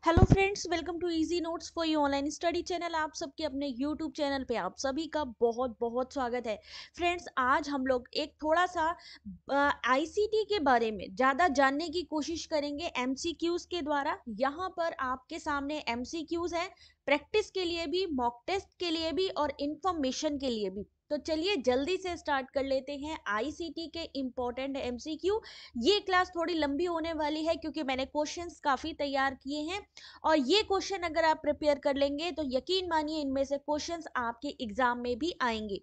Hello friends, welcome to easy notes for you online study channel. आप सबके अपने YouTube channel पे आप सभी का बहुत बहुत स्वागत है। फ्रेंड्स, आज हम लोग एक थोड़ा सा आईसीटी के बारे में ज़्यादा जानने की कोशिश करेंगे एमसीक्यूज के द्वारा। यहाँ पर आपके सामने एमसीक्यूज है, प्रैक्टिस के लिए भी, मॉक टेस्ट के लिए भी और इंफॉर्मेशन के लिए भी। तो चलिए जल्दी से स्टार्ट कर लेते हैं आईसीटी के इम्पोर्टेंट एमसीक्यू। ये क्लास थोड़ी लंबी होने वाली है क्योंकि मैंने क्वेश्चंस काफ़ी तैयार किए हैं और ये क्वेश्चन अगर आप प्रिपेयर कर लेंगे तो यकीन मानिए इनमें से क्वेश्चंस आपके एग्जाम में भी आएंगे।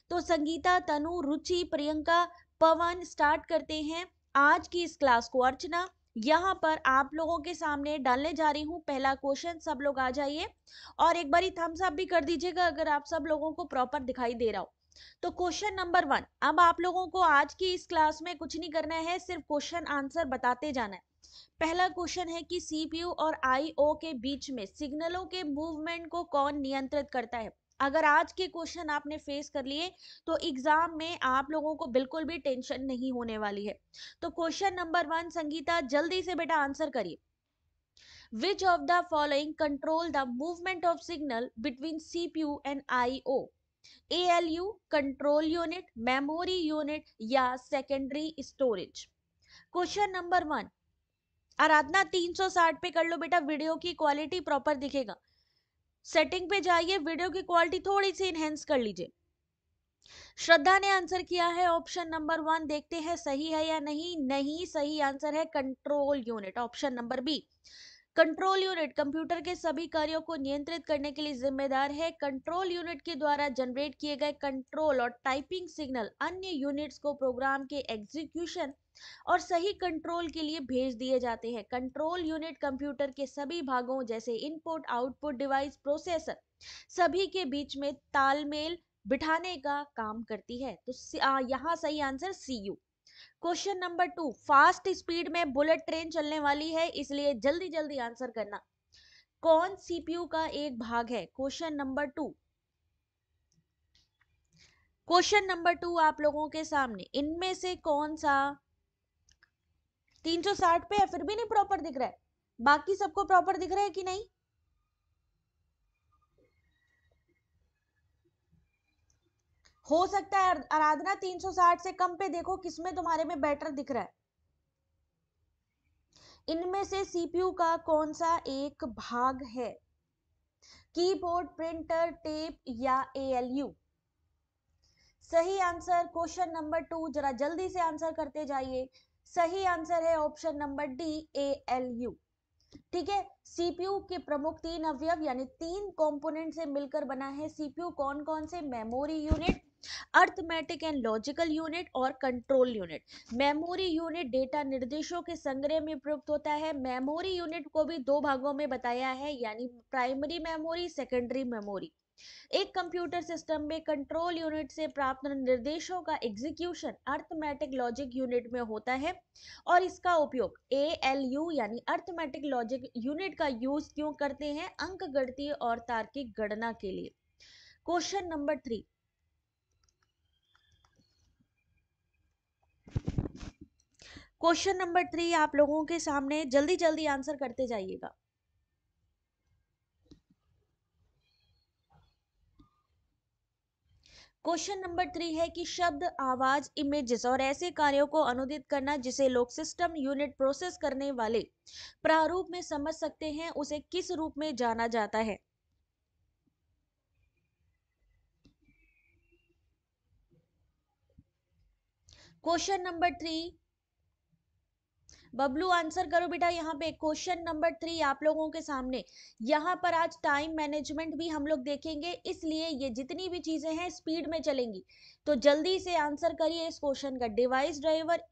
तो संगीता, तनु, रुचि, प्रियंका, पवन, स्टार्ट करते हैं आज की इस क्लास को। अर्चना, यहाँ पर आप लोगों के सामने डालने जा रही हूँ पहला क्वेश्चन। सब लोग आ जाइए और एक बारी थम्स अप भी कर दीजिएगा अगर आप सब लोगों को प्रॉपर दिखाई दे रहा हो। तो क्वेश्चन नंबर 1, अब आप लोगों को आज की इस क्लास में कुछ नहीं करना है, सिर्फ क्वेश्चन आंसर बताते जाना है। पहला क्वेश्चन है कि सीपीयू और आईओ के बीच में सिग्नलों के मूवमेंट को कौन नियंत्रित करता है। अगर आज के क्वेश्चन आपने फेस कर लिए तो एग्जाम में आप लोगों को बिल्कुल भी टेंशन नहीं होने वाली है। तो क्वेश्चन नंबर 1, संगीता जल्दी से बेटा आंसर करिए। विच of the following control the movement of signal between CPU and IO. ALU, control unit, memory unit या सेकेंडरी स्टोरेज। क्वेश्चन नंबर 1, आराधना 360 पे कर लो बेटा, वीडियो की क्वालिटी प्रॉपर दिखेगा। सेटिंग पे जाइए, वीडियो की क्वालिटी थोड़ी सी इनहेंस कर लीजिए। श्रद्धा ने आंसर किया है ऑप्शन नंबर 1, देखते हैं सही है या नहीं। नहीं, सही आंसर है control unit, option number B. Control unit computer के सभी कार्यों को नियंत्रित करने के लिए जिम्मेदार है। कंट्रोल यूनिट के द्वारा जनरेट किए गए कंट्रोल और टाइपिंग सिग्नल अन्य यूनिट्स को प्रोग्राम के एग्जीक्यूशन और सही कंट्रोल के लिए भेज दिए जाते हैं। कंट्रोल यूनिट कंप्यूटर के सभी भागों जैसे इनपुट, आउटपुट डिवाइस, प्रोसेसर सभी के बीच में तालमेल बिठाने का काम करती है। तो यहाँ सही answer C U. Question number 2, fast speed में बुलेट ट्रेन चलने वाली है, इसलिए जल्दी जल्दी आंसर करना। कौन सीपीयू का एक भाग है? क्वेश्चन नंबर 2, क्वेश्चन नंबर 2 आप लोगों के सामने, इनमें से कौन सा 360 पे है फिर भी नहीं प्रॉपर दिख रहा है? बाकी सबको प्रॉपर दिख रहा है कि नहीं? हो सकता है आराधना 360 से कम पे देखो किसमें तुम्हारे में बेटर दिख रहा है। इनमें से सीपीयू का कौन सा एक भाग है? कीबोर्ड, प्रिंटर, टेप या एएलयू? सही आंसर क्वेश्चन नंबर 2, जरा जल्दी से आंसर करते जाइए। सही आंसर है ऑप्शन नंबर डी, एएलयू। ठीक है, सीपीयू के प्रमुख 3 अवयव यानी 3 कंपोनेंट से मिलकर बना है सीपीयू। कौन कौन से? Memory unit, arithmetic and logical unit और control unit. Memory unit data निर्देशों के संग्रह में प्रयुक्त होता है। मेमोरी यूनिट को भी 2 भागों में बताया है, यानी प्राइमरी मेमोरी, सेकेंडरी मेमोरी। एक कंप्यूटर सिस्टम में कंट्रोल यूनिट से प्राप्त निर्देशों का एग्जीक्यूशन अर्थमेटिक लॉजिक यूनिट में होता है और इसका उपयोग एएलयू यानी अर्थमेटिक लॉजिक यूनिट का यूज क्यों करते हैं? अंकगणितीय और तार्किक गणना के लिए। क्वेश्चन नंबर 3, क्वेश्चन नंबर 3 आप लोगों के सामने, जल्दी जल्दी आंसर करते जाइएगा। क्वेश्चन नंबर 3 है कि शब्द, आवाज, इमेजेस और ऐसे कार्यों को अनुदित करना जिसे लोग सिस्टम यूनिट प्रोसेस करने वाले प्रारूप में समझ सकते हैं, उसे किस रूप में जाना जाता है? क्वेश्चन नंबर 3, बबलू आंसर करो बेटा। यहाँ पे क्वेश्चन नंबर 3 आप लोगों के सामने, यहाँ पर आज टाइम मैनेजमेंट भी हम लोग देखेंगे, इसलिए ये जितनी भी चीजें हैं स्पीड में चलेंगी। तो जल्दी से आंसर करिए इस क्वेश्चन का। Device driver,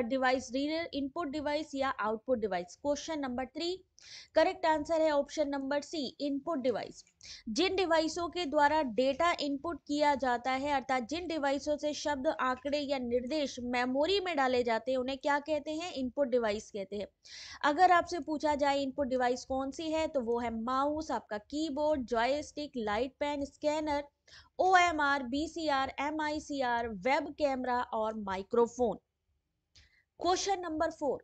device reader, input device या output device. Question number 3 correct answer है option number C, input device. जिन डिवाइसों के द्वारा डेटा इनपुट किया जाता है, अर्थात जिन डिवाइसों से शब्द, आंकड़े या निर्देश मेमोरी में डाले जाते हैं, उन्हें क्या कहते हैं? इनपुट डिवाइस कहते हैं। अगर आपसे पूछा जाए इनपुट डिवाइस कौन सी है, तो वो है माउस, आपका keyboard, joystick, light pen, scanner, OMR, BCR, MICR, web camera और माइक्रोफोन। क्वेश्चन नंबर 4,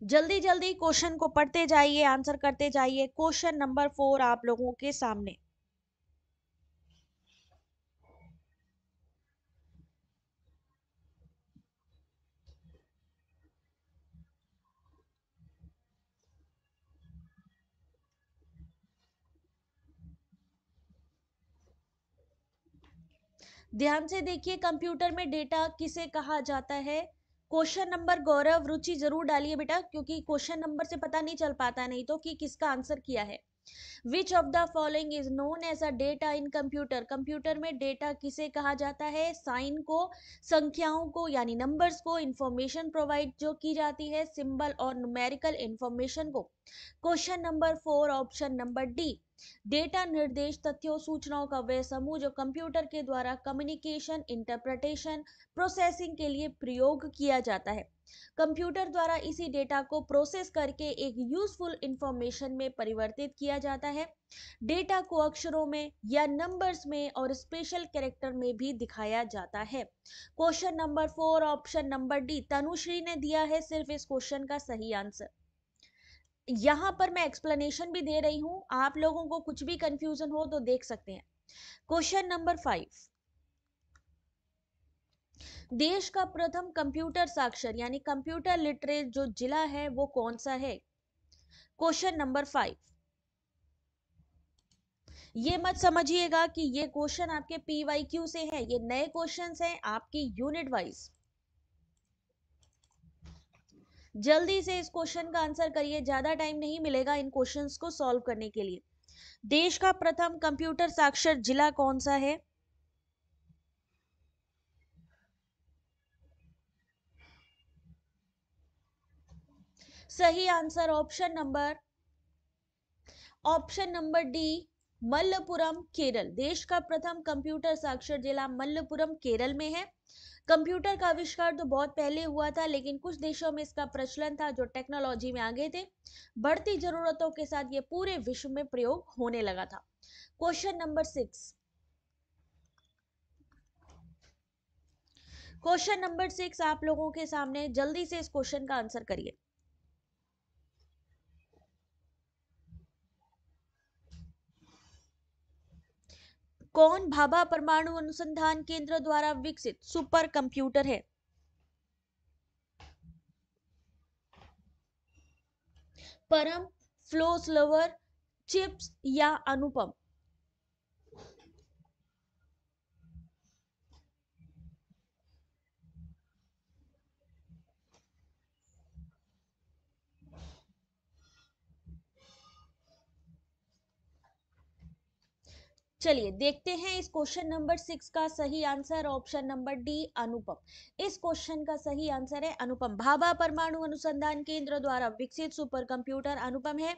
जल्दी जल्दी क्वेश्चन को पढ़ते जाइए, आंसर करते जाइए। क्वेश्चन नंबर 4 आप लोगों के सामने। ध्यान से देखिए, कंप्यूटर में डेटा किसे कहा जाता है। क्वेश्चन नंबर, गौरव रुचि जरूर डालिए बेटा, क्योंकि क्वेश्चन नंबर से पता नहीं चल पाता नहीं तो कि किसका आंसर किया है। Which of the following is known as a data in computer. Computer में डेटा किसे कहा जाता है? साइन को, संख्याओं को यानी नंबर्स को, इंफॉर्मेशन प्रोवाइड जो की जाती है, सिंबल और न्यूमेरिकल इंफॉर्मेशन को। Question number 4 option number D. Data निर्देश तथ्यों सूचनाओं का वह समूह जो कंप्यूटर के द्वारा कम्युनिकेशन, इंटरप्रिटेशन, प्रोसेसिंग के लिए प्रयोग किया जाता है। कंप्यूटर द्वारा इसी डेटा को प्रोसेस करके एक यूजफुल इंफॉर्मेशन में परिवर्तित किया जाता है। डेटा को अक्षरों में या नंबर्स में और स्पेशल कैरेक्टर में भी दिखाया जाता है। Question number 4 option number D. Tanushree ने दिया है सिर्फ इस क्वेश्चन का सही आंसर। यहां पर मैं एक्सप्लेनेशन भी दे रही हूं, आप लोगों को कुछ भी कंफ्यूजन हो तो देख सकते हैं। Question number 5। देश का प्रथम कंप्यूटर साक्षर यानी कंप्यूटर लिटरेट जो जिला है वो कौन सा है? Question number 5। ये मत समझिएगा कि ये क्वेश्चन आपके पीवाईक्यू से है, ये नए क्वेश्चंस हैं आपकी यूनिट वाइज। जल्दी से इस क्वेश्चन का आंसर करिए, ज्यादा टाइम नहीं मिलेगा इन क्वेश्चंस को सॉल्व करने के लिए। देश का प्रथम कंप्यूटर साक्षर जिला कौन सा है? सही answer option number D, Malappuram Kerala. देश का प्रथम कंप्यूटर साक्षर जिला मल्लपुरम केरल में है। कंप्यूटर का आविष्कार तो बहुत पहले हुआ था, लेकिन कुछ देशों में इसका प्रचलन था जो टेक्नोलॉजी में आगे थे। बढ़ती जरूरतों के साथ ये पूरे विश्व में प्रयोग होने लगा था। Question number 6। क्वेश्चन नंबर 6 आप लोगों के सामने, जल्दी से इस क्वेश्चन का आंसर करिए। कौन भाभा परमाणु अनुसंधान केंद्र द्वारा विकसित सुपर कंप्यूटर है? परम, फ्लो स्लोवर, चिप्स या अनुपम? चलिए देखते हैं इस क्वेश्चन नंबर 6 का सही आंसर। ऑप्शन नंबर डी, अनुपम। इस क्वेश्चन का सही आंसर है अनुपम। भाभा परमाणु अनुसंधान केंद्र द्वारा विकसित सुपर कंप्यूटर अनुपम है।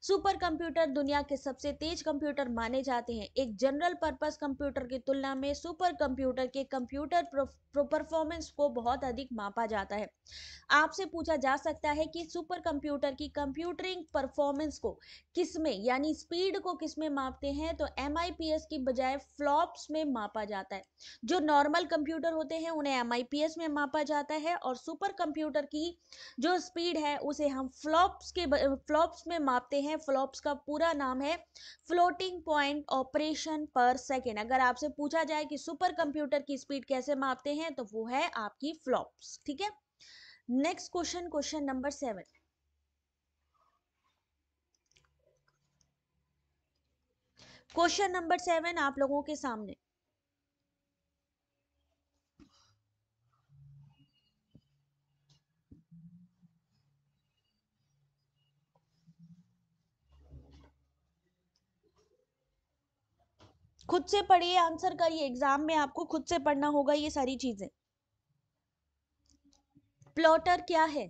सुपर कंप्यूटर दुनिया के सबसे तेज कंप्यूटर माने जाते हैं। एक जनरल पर्पस कंप्यूटर की तुलना में सुपर कंप्यूटर के कंप्यूटर परफॉर्मेंस को बहुत अधिक मापा जाता है। आपसे पूछा जा सकता है कि सुपर कंप्यूटर की कंप्यूटरिंग परफॉर्मेंस को किसमें यानी स्पीड को किसमें मापते हैं? तो MIPS की बजाय फ्लॉप्स में मापा जाता है। जो नॉर्मल कंप्यूटर होते हैं उन्हें MIPS में मापा जाता है, और सुपर कंप्यूटर की जो स्पीड है उसे हम फ्लॉप्स में मापते हैं। फ्लॉप्स का पूरा नाम है फ्लोटिंग पॉइंट ऑपरेशन पर सेकेंड। अगर आपसे पूछा जाए कि सुपर कंप्यूटर की स्पीड कैसे मापते हैं तो वो है आपकी फ्लॉप्स। ठीक है, next question, question number 7। Question number 7 आप लोगों के सामने। खुद से पढ़िए, आंसर करिए। एग्जाम में आपको खुद से पढ़ना होगा ये सारी चीजें। प्लॉटर क्या है?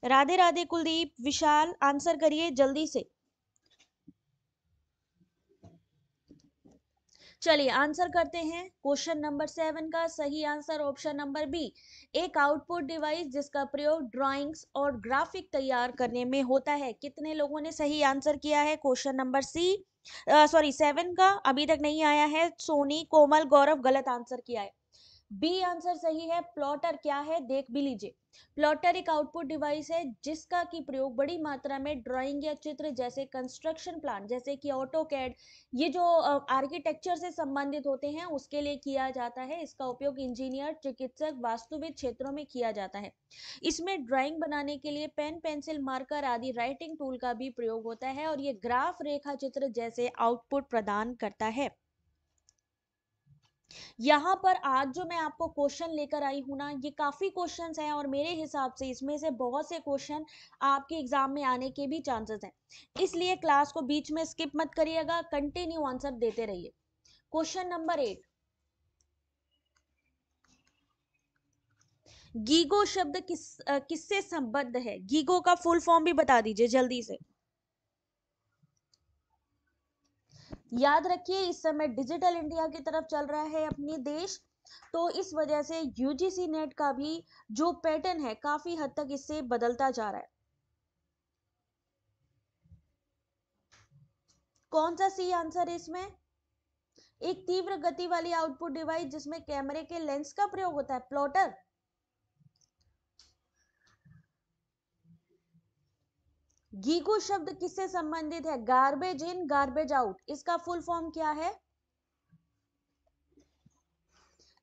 राधे राधे कुलदीप, विशाल, आंसर करिए जल्दी से। चलिए आंसर करते हैं। क्वेश्चन नंबर 7 का सही आंसर ऑप्शन नंबर बी, एक आउटपुट डिवाइस जिसका प्रयोग ड्राइंग्स और ग्राफिक तैयार करने में होता है। कितने लोगों ने सही आंसर किया है क्वेश्चन नंबर 7 का? अभी तक नहीं आया है। सोनी, कोमल, गौरव गलत आंसर किया है। बी आंसर सही है। प्लॉटर क्या है देख भी लीजिए। प्लॉटर एक आउटपुट डिवाइस है जिसका की प्रयोग बड़ी मात्रा में ड्राइंग या चित्र जैसे कंस्ट्रक्शन प्लान जैसे कि ऑटो कैड, ये जो आर्किटेक्चर से संबंधित होते हैं उसके लिए किया जाता है। इसका उपयोग इंजीनियर, चिकित्सक, वास्तुविद क्षेत्रों में किया जाता है। इसमें ड्राइंग बनाने के लिए पेन, पेंसिल, मार्कर आदि राइटिंग टूल का भी प्रयोग होता है और ये ग्राफ, रेखा चित्र जैसे आउटपुट प्रदान करता है। यहाँ पर आज जो मैं आपको क्वेश्चन लेकर आई हूं ना, ये काफी क्वेश्चंस हैं और मेरे हिसाब से इसमें से बहुत से क्वेश्चन आपके एग्जाम में आने के भी चांसेस हैं। इसलिए क्लास को बीच में स्किप मत करिएगा, कंटिन्यू आंसर देते रहिए। क्वेश्चन नंबर 8, गीगो शब्द किससे संबद्ध है? गीगो का फुल फॉर्म भी बता दीजिए जल्दी से। याद रखिए इस समय डिजिटल इंडिया की तरफ चल रहा है अपनी देश, तो इस वजह से यूजीसी नेट का भी जो पैटर्न है काफी हद तक इससे बदलता जा रहा है। कौन सा सी आंसर है इसमें? एक तीव्र गति वाली आउटपुट डिवाइस जिसमें कैमरे के लेंस का प्रयोग होता है, प्लॉटर। गीगो शब्द किससे संबंधित है? गार्बेज इन, गार्बेज आउट, इसका फुल फॉर्म क्या है?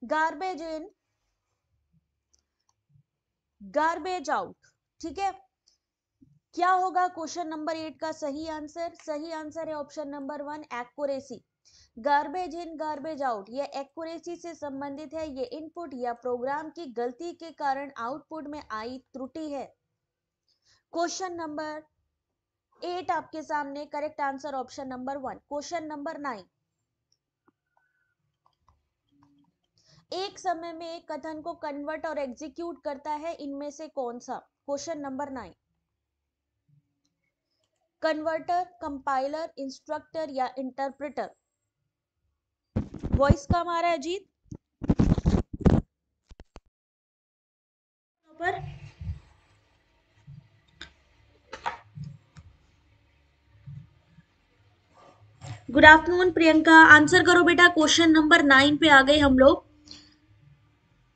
गार्बेज इन, गार्बेज आउट। ठीक है, क्या होगा क्वेश्चन नंबर 8 का सही आंसर? सही आंसर है ऑप्शन नंबर 1, एक्यूरेसी। गार्बेज इन, गार्बेज आउट, ये एक्यूरेसी से संबंधित है। ये इनपुट या प्रोग्राम की गलती के कारण आउटपुट में आई त्रुटि है। क्वेश्चन नंबर 8 आपके सामने, correct answer option number 1। Question number 9, एक समय में एक कथन को कन्वर्ट और एग्जीक्यूट करता है इनमें से कौन सा? Question number 9, converter, compiler, instructor या इंटरप्रेटर? वॉइस कम आ रहा है अजीत पर। गुड आफ्टरनून प्रियंका, आंसर करो बेटा। क्वेश्चन नंबर 9 पे आ गए हम लोग।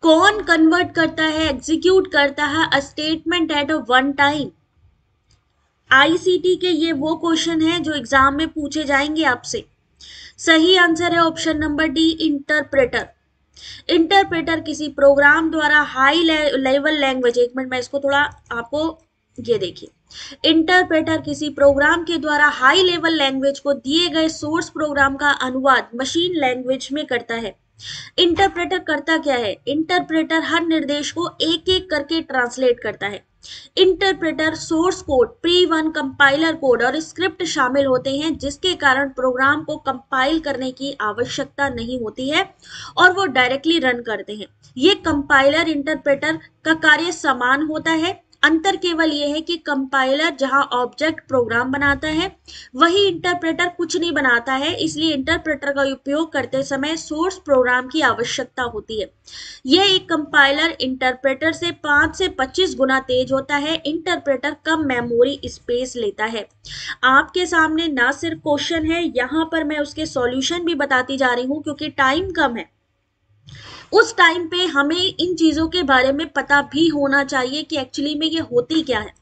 कौन कन्वर्ट करता है, एग्जीक्यूट करता है a statement at a one time? ICT के ये वो क्वेश्चन है जो एग्जाम में पूछे जाएंगे आपसे। सही आंसर है option number D, interpreter. Interpreter किसी प्रोग्राम द्वारा हाई लेवल लैंग्वेज, एक मिनट मैं इसको थोड़ा आपको, ये देखिए, इंटरप्रेटर किसी प्रोग्राम के द्वारा हाई लेवल लैंग्वेज को दिए गए सोर्स प्रोग्राम का अनुवाद मशीन लैंग्वेज में करता है। इंटरप्रेटर करता क्या है? इंटरप्रेटर हर निर्देश को एक एक करके ट्रांसलेट करता है। Interpreter source code, pre one compiler code और स्क्रिप्ट शामिल होते हैं जिसके कारण प्रोग्राम को कंपाइल करने की आवश्यकता नहीं होती है और वो डायरेक्टली रन करते हैं। ये कंपाइलर इंटरप्रेटर का कार्य समान होता है, अंतर केवल ये है कि कंपाइलर जहां ऑब्जेक्ट प्रोग्राम बनाता है वही इंटरप्रेटर कुछ नहीं बनाता है, इसलिए इंटरप्रेटर का उपयोग करते समय सोर्स प्रोग्राम की आवश्यकता होती है। यह एक कंपाइलर इंटरप्रेटर से 5 से 25 गुना तेज होता है। इंटरप्रेटर कम मेमोरी स्पेस लेता है। आपके सामने ना सिर्फ क्वेश्चन है, यहाँ पर मैं उसके सॉल्यूशन भी बताती जा रही हूँ क्योंकि टाइम कम है। उस टाइम पे हमें इन चीजों के बारे में पता भी होना चाहिए कि एक्चुअली में ये होती क्या है,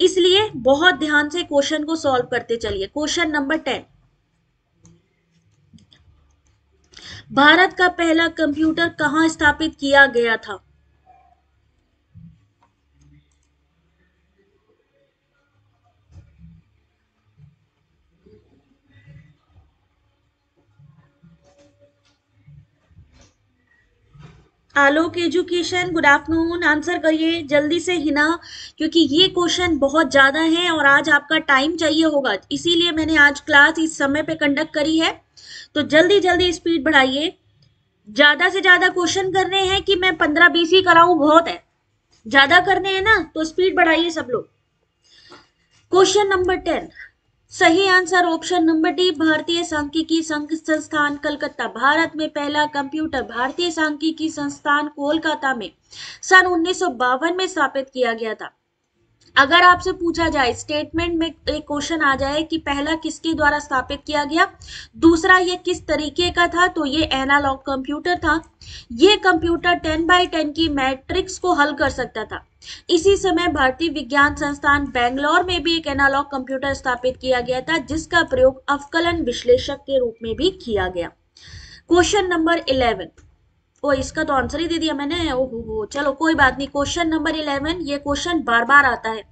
इसलिए बहुत ध्यान से क्वेश्चन को सॉल्व करते चलिए। क्वेश्चन नंबर 10, भारत का पहला कंप्यूटर कहाँ स्थापित किया गया था? आलोक एजुकेशन, गुड आफ्टरनून, आंसर करिए जल्दी से हिना, क्योंकि ये क्वेश्चन बहुत ज्यादा है और आज आपका टाइम चाहिए होगा, इसीलिए मैंने आज क्लास इस समय पे कंडक्ट करी है। तो जल्दी जल्दी स्पीड बढ़ाइए। ज्यादा से ज्यादा क्वेश्चन करने हैं कि मैं 15-20 ही कराऊं? बहुत है, ज्यादा करने हैं ना, तो स्पीड बढ़ाइए सब लोग। क्वेश्चन नंबर 10, सही आंसर ऑप्शन नंबर डी, भारतीय सांख्यिकी संस्थान कलकत्ता। भारत में पहला कंप्यूटर भारतीय सांख्यिकी संस्थान कोलकाता में सन 1952 में स्थापित किया गया था। अगर आपसे पूछा जाए स्टेटमेंट में एक क्वेश्चन आ जाए कि पहला किसके द्वारा स्थापित किया गया, दूसरा ये किस तरीके का था, तो ये एनालॉग कंप्यूटर था। ये कंप्यूटर 10x10 की मैट्रिक्स को हल कर सकता था। इसी समय भारतीय विज्ञान संस्थान बेंगलोर में भी एक एनालॉग कंप्यूटर स्थापित किया गया था, जिसका प्रयोग अवकलन विश्लेषक के रूप में भी किया गया। क्वेश्चन नंबर 11, ओ इसका तो आंसर ही दे दिया मैंने, ओहो हो, चलो कोई बात नहीं। क्वेश्चन नंबर 11, ये क्वेश्चन बार बार आता है।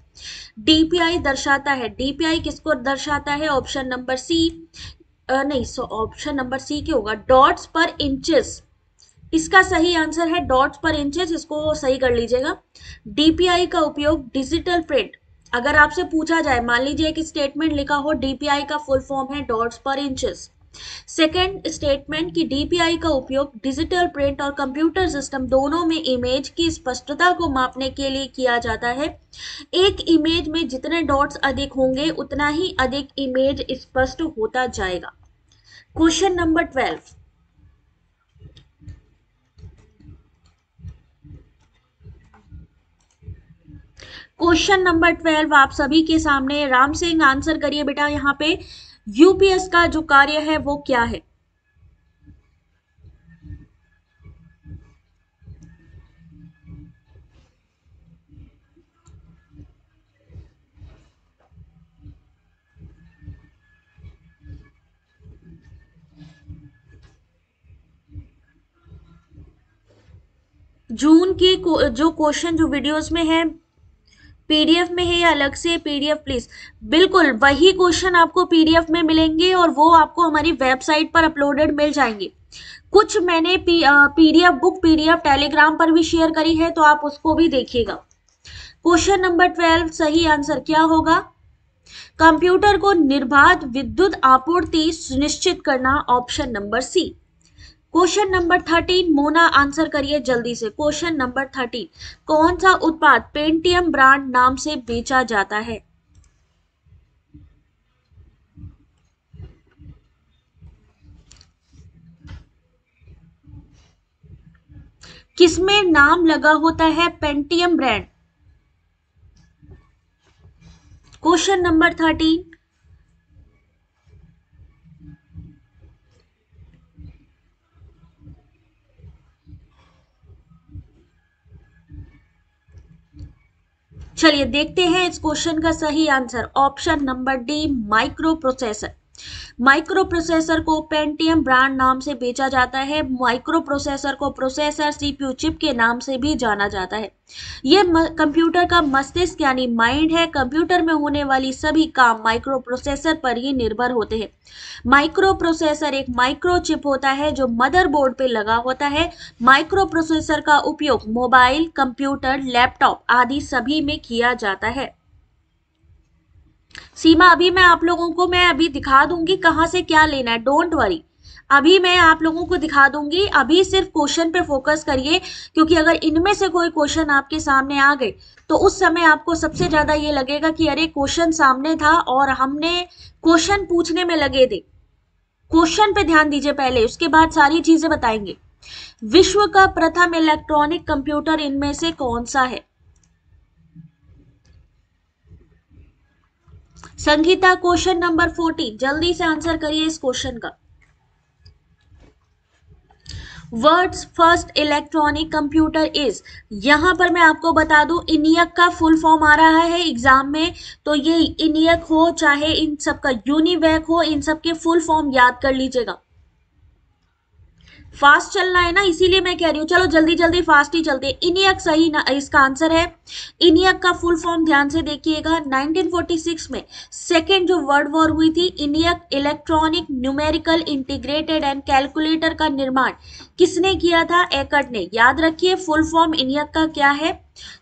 डीपीआई दर्शाता है, डीपीआई किसको दर्शाता है, ऑप्शन नंबर सी, नहीं ऑप्शन नंबर सी क्या होगा, डॉट्स पर इंचेस। इसका सही आंसर है डॉट्स पर इंचेस, इसको सही कर लीजिएगा। डीपीआई का उपयोग डिजिटल प्रिंट, अगर आपसे पूछा जाए, मान लीजिए एक स्टेटमेंट लिखा हो डीपीआई का फुल फॉर्म है डॉट्स पर इंचेस। सेकेंड स्टेटमेंट की डीपीआई का उपयोग डिजिटल प्रिंट और कंप्यूटर सिस्टम दोनों में इमेज की स्पष्टता को मापने के लिए किया जाता है। एक इमेज में जितने डॉट्स अधिक होंगे उतना ही अधिक इमेज स्पष्ट होता जाएगा। क्वेश्चन नंबर 12, क्वेश्चन नंबर 12 आप सभी के सामने। राम सिंह आंसर करिए बेटा, यहाँ पे यूपीएस का जो कार्य है वो क्या है। जून की जो क्वेश्चन जो वीडियोस में है पीडीएफ में है या अलग से पीडीएफ प्लीज, बिल्कुल वही क्वेश्चन आपको पीडीएफ में मिलेंगे और वो आपको हमारी वेबसाइट पर अपलोडेड मिल जाएंगे। कुछ मैंने पीडीएफ बुक पीडीएफ टेलीग्राम पर भी शेयर करी है, तो आप उसको भी देखिएगा। क्वेश्चन नंबर 12 सही आंसर क्या होगा, कंप्यूटर को निर्बाध विद्युत आपूर्ति सुनिश्चित करना, option number C. Question number 13 मोना आंसर करिए जल्दी से। क्वेश्चन नंबर 13, कौन सा उत्पाद पेंटियम ब्रांड नाम से बेचा जाता है। किसमें नाम लगा होता है पेंटियम ब्रांड। क्वेश्चन नंबर 13, चलिए देखते हैं इस क्वेश्चन का सही answer, option number D micro processor. Micro processor को पेंटियम ब्रांड नाम से बेचा जाता है। माइक्रो प्रोसेसर को प्रोसेसर सीपीयू चिप के नाम से भी जाना जाता है। यह कंप्यूटर का मस्तिष्क यानी माइंड है। कंप्यूटर में होने वाली सभी काम माइक्रो प्रोसेसर पर ही निर्भर होते हैं। माइक्रो प्रोसेसर एक माइक्रो चिप होता है जो मदरबोर्ड पे लगा होता है। माइक्रो प्रोसेसर का उपयोग मोबाइल, कंप्यूटर, लैपटॉप आदि सभी में किया जाता है। सीमा अभी मैं आप लोगों को मैं अभी दिखा दूंगी कहां से क्या लेना है, डोंट वरी। अभी मैं आप लोगों को दिखा दूंगी, अभी सिर्फ क्वेश्चन पे फोकस करिए, क्योंकि अगर इनमें से कोई क्वेश्चन आपके सामने आ गए तो उस समय आपको सबसे ज्यादा ये लगेगा कि अरे क्वेश्चन सामने था और हमने क्वेश्चन पूछने में लगे थे। क्वेश्चन पे ध्यान दीजिए पहले, उसके बाद सारी चीजें बताएंगे। विश्व का प्रथम इलेक्ट्रॉनिक कंप्यूटर इनमें से कौन सा है। संगीता क्वेश्चन नंबर 14 जल्दी से आंसर करिए इस क्वेश्चन का। Words first electronic computer is, यहां पर मैं आपको बता दूं इनियक का फुल फॉर्म आ रहा है एग्जाम में, तो ये इनियक हो चाहे इन सब का यूनिवैक हो, इन सब के फुल फॉर्म याद कर लीजिएगा। फास्ट चलना है ना, इसीलिए मैं कह रही हूँ, चलो जल्दी जल्दी फास्ट ही चलते हैं। इनियक सही ना इसका आंसर है। इनियक का फुल फॉर्म ध्यान से देखिएगा। 1946 में सेकेंड जो वर्ल्ड वॉर हुई थी, ENIAC electronic numerical integrated and calculator का निर्माण किसने किया था, एकर्ट ने। याद रखिए फुल फॉर्म इनियक का क्या है,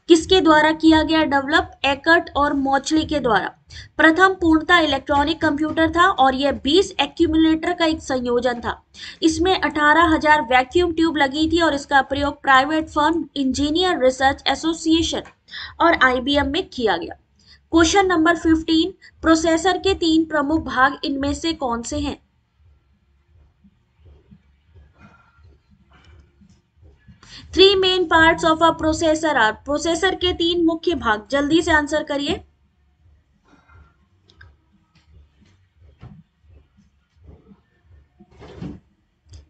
किसके द्वारा किया गया डेवलप, एकर्ट और मोचली के द्वारा। प्रथम पूर्णतः इलेक्ट्रॉनिक कंप्यूटर था और यह 20 एक्यूमुलेटर का एक संयोजन था। इसमें 18,000 वैक्यूम ट्यूब लगी थी और इसका प्रयोग private firm, engineer research association और आईबीएम में किया गया। क्वेश्चन नंबर 15, प्रोसेसर के 3 प्रमुख भाग इनमें से कौन से हैं। Three main parts of a processor are, processor के तीन मुख्य भाग, जल्दी से आंसर करिए।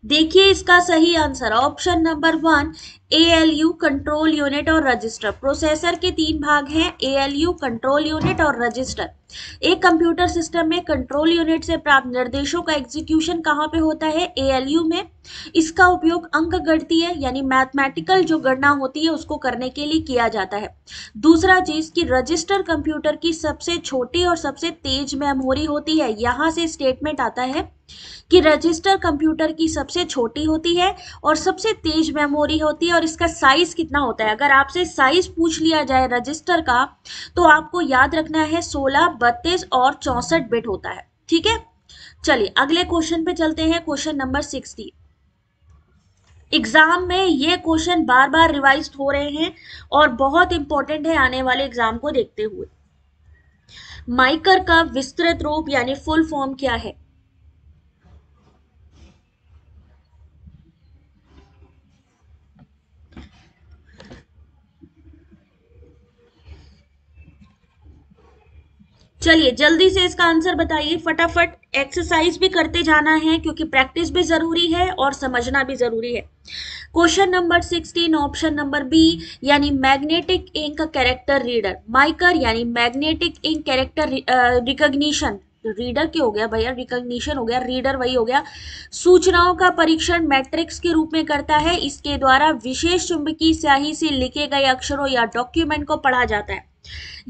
देखिए इसका सही answer option number 1 ALU control unit और रजिस्टर। प्रोसेसर के तीन भाग हैं, ALU कंट्रोल यूनिट और रजिस्टर। एक कंप्यूटर सिस्टम में कंट्रोल यूनिट से प्राप्त निर्देशों का एग्जीक्यूशन कहाँ पे होता है? ALU में। इसका उपयोग अंक गणितीय यानी मैथमेटिकल जो गणना होती है उसको करने के लिए किया जाता है। दूसरा चीज कि रजिस्टर कंप्यूटर की सबसे छोटी और सबसे तेज मेमोरी होती है। यहाँ से स्टेटमेंट आता है कि रजिस्टर कंप्यूटर की सबसे छोटी होती है और सबसे तेज मेमोरी होती है। और इसका साइज कितना होता है? अगर आपसे साइज पूछ लिया जाए रजिस्टर का तो आपको याद रखना है 16, 32 और 64 बिट होता है। ठीक है, चलिए अगले क्वेश्चन पे चलते हैं। Question number 60। एग्जाम में ये क्वेश्चन बार बार रिवाइज हो रहे हैं और बहुत इंपॉर्टेंट है आने वाले एग्जाम को देखते हुए। माइकर का विस्तृत रूप यानी फुल फॉर्म क्या है? चलिए जल्दी से इसका आंसर बताइए फटाफट। एक्सरसाइज भी करते जाना है क्योंकि प्रैक्टिस भी जरूरी है और समझना भी जरूरी है। Question number 16 option number B यानी magnetic ink character reader. MICR यानी magnetic ink character recognition, reader क्या हो गया भैया, रिकॉग्निशन हो गया, रीडर वही हो गया। सूचनाओं का परीक्षण मैट्रिक्स के रूप में करता है। इसके द्वारा विशेष चुंबकीय स्याही से लिखे गए अक्षरों या डॉक्यूमेंट को पढ़ा जाता है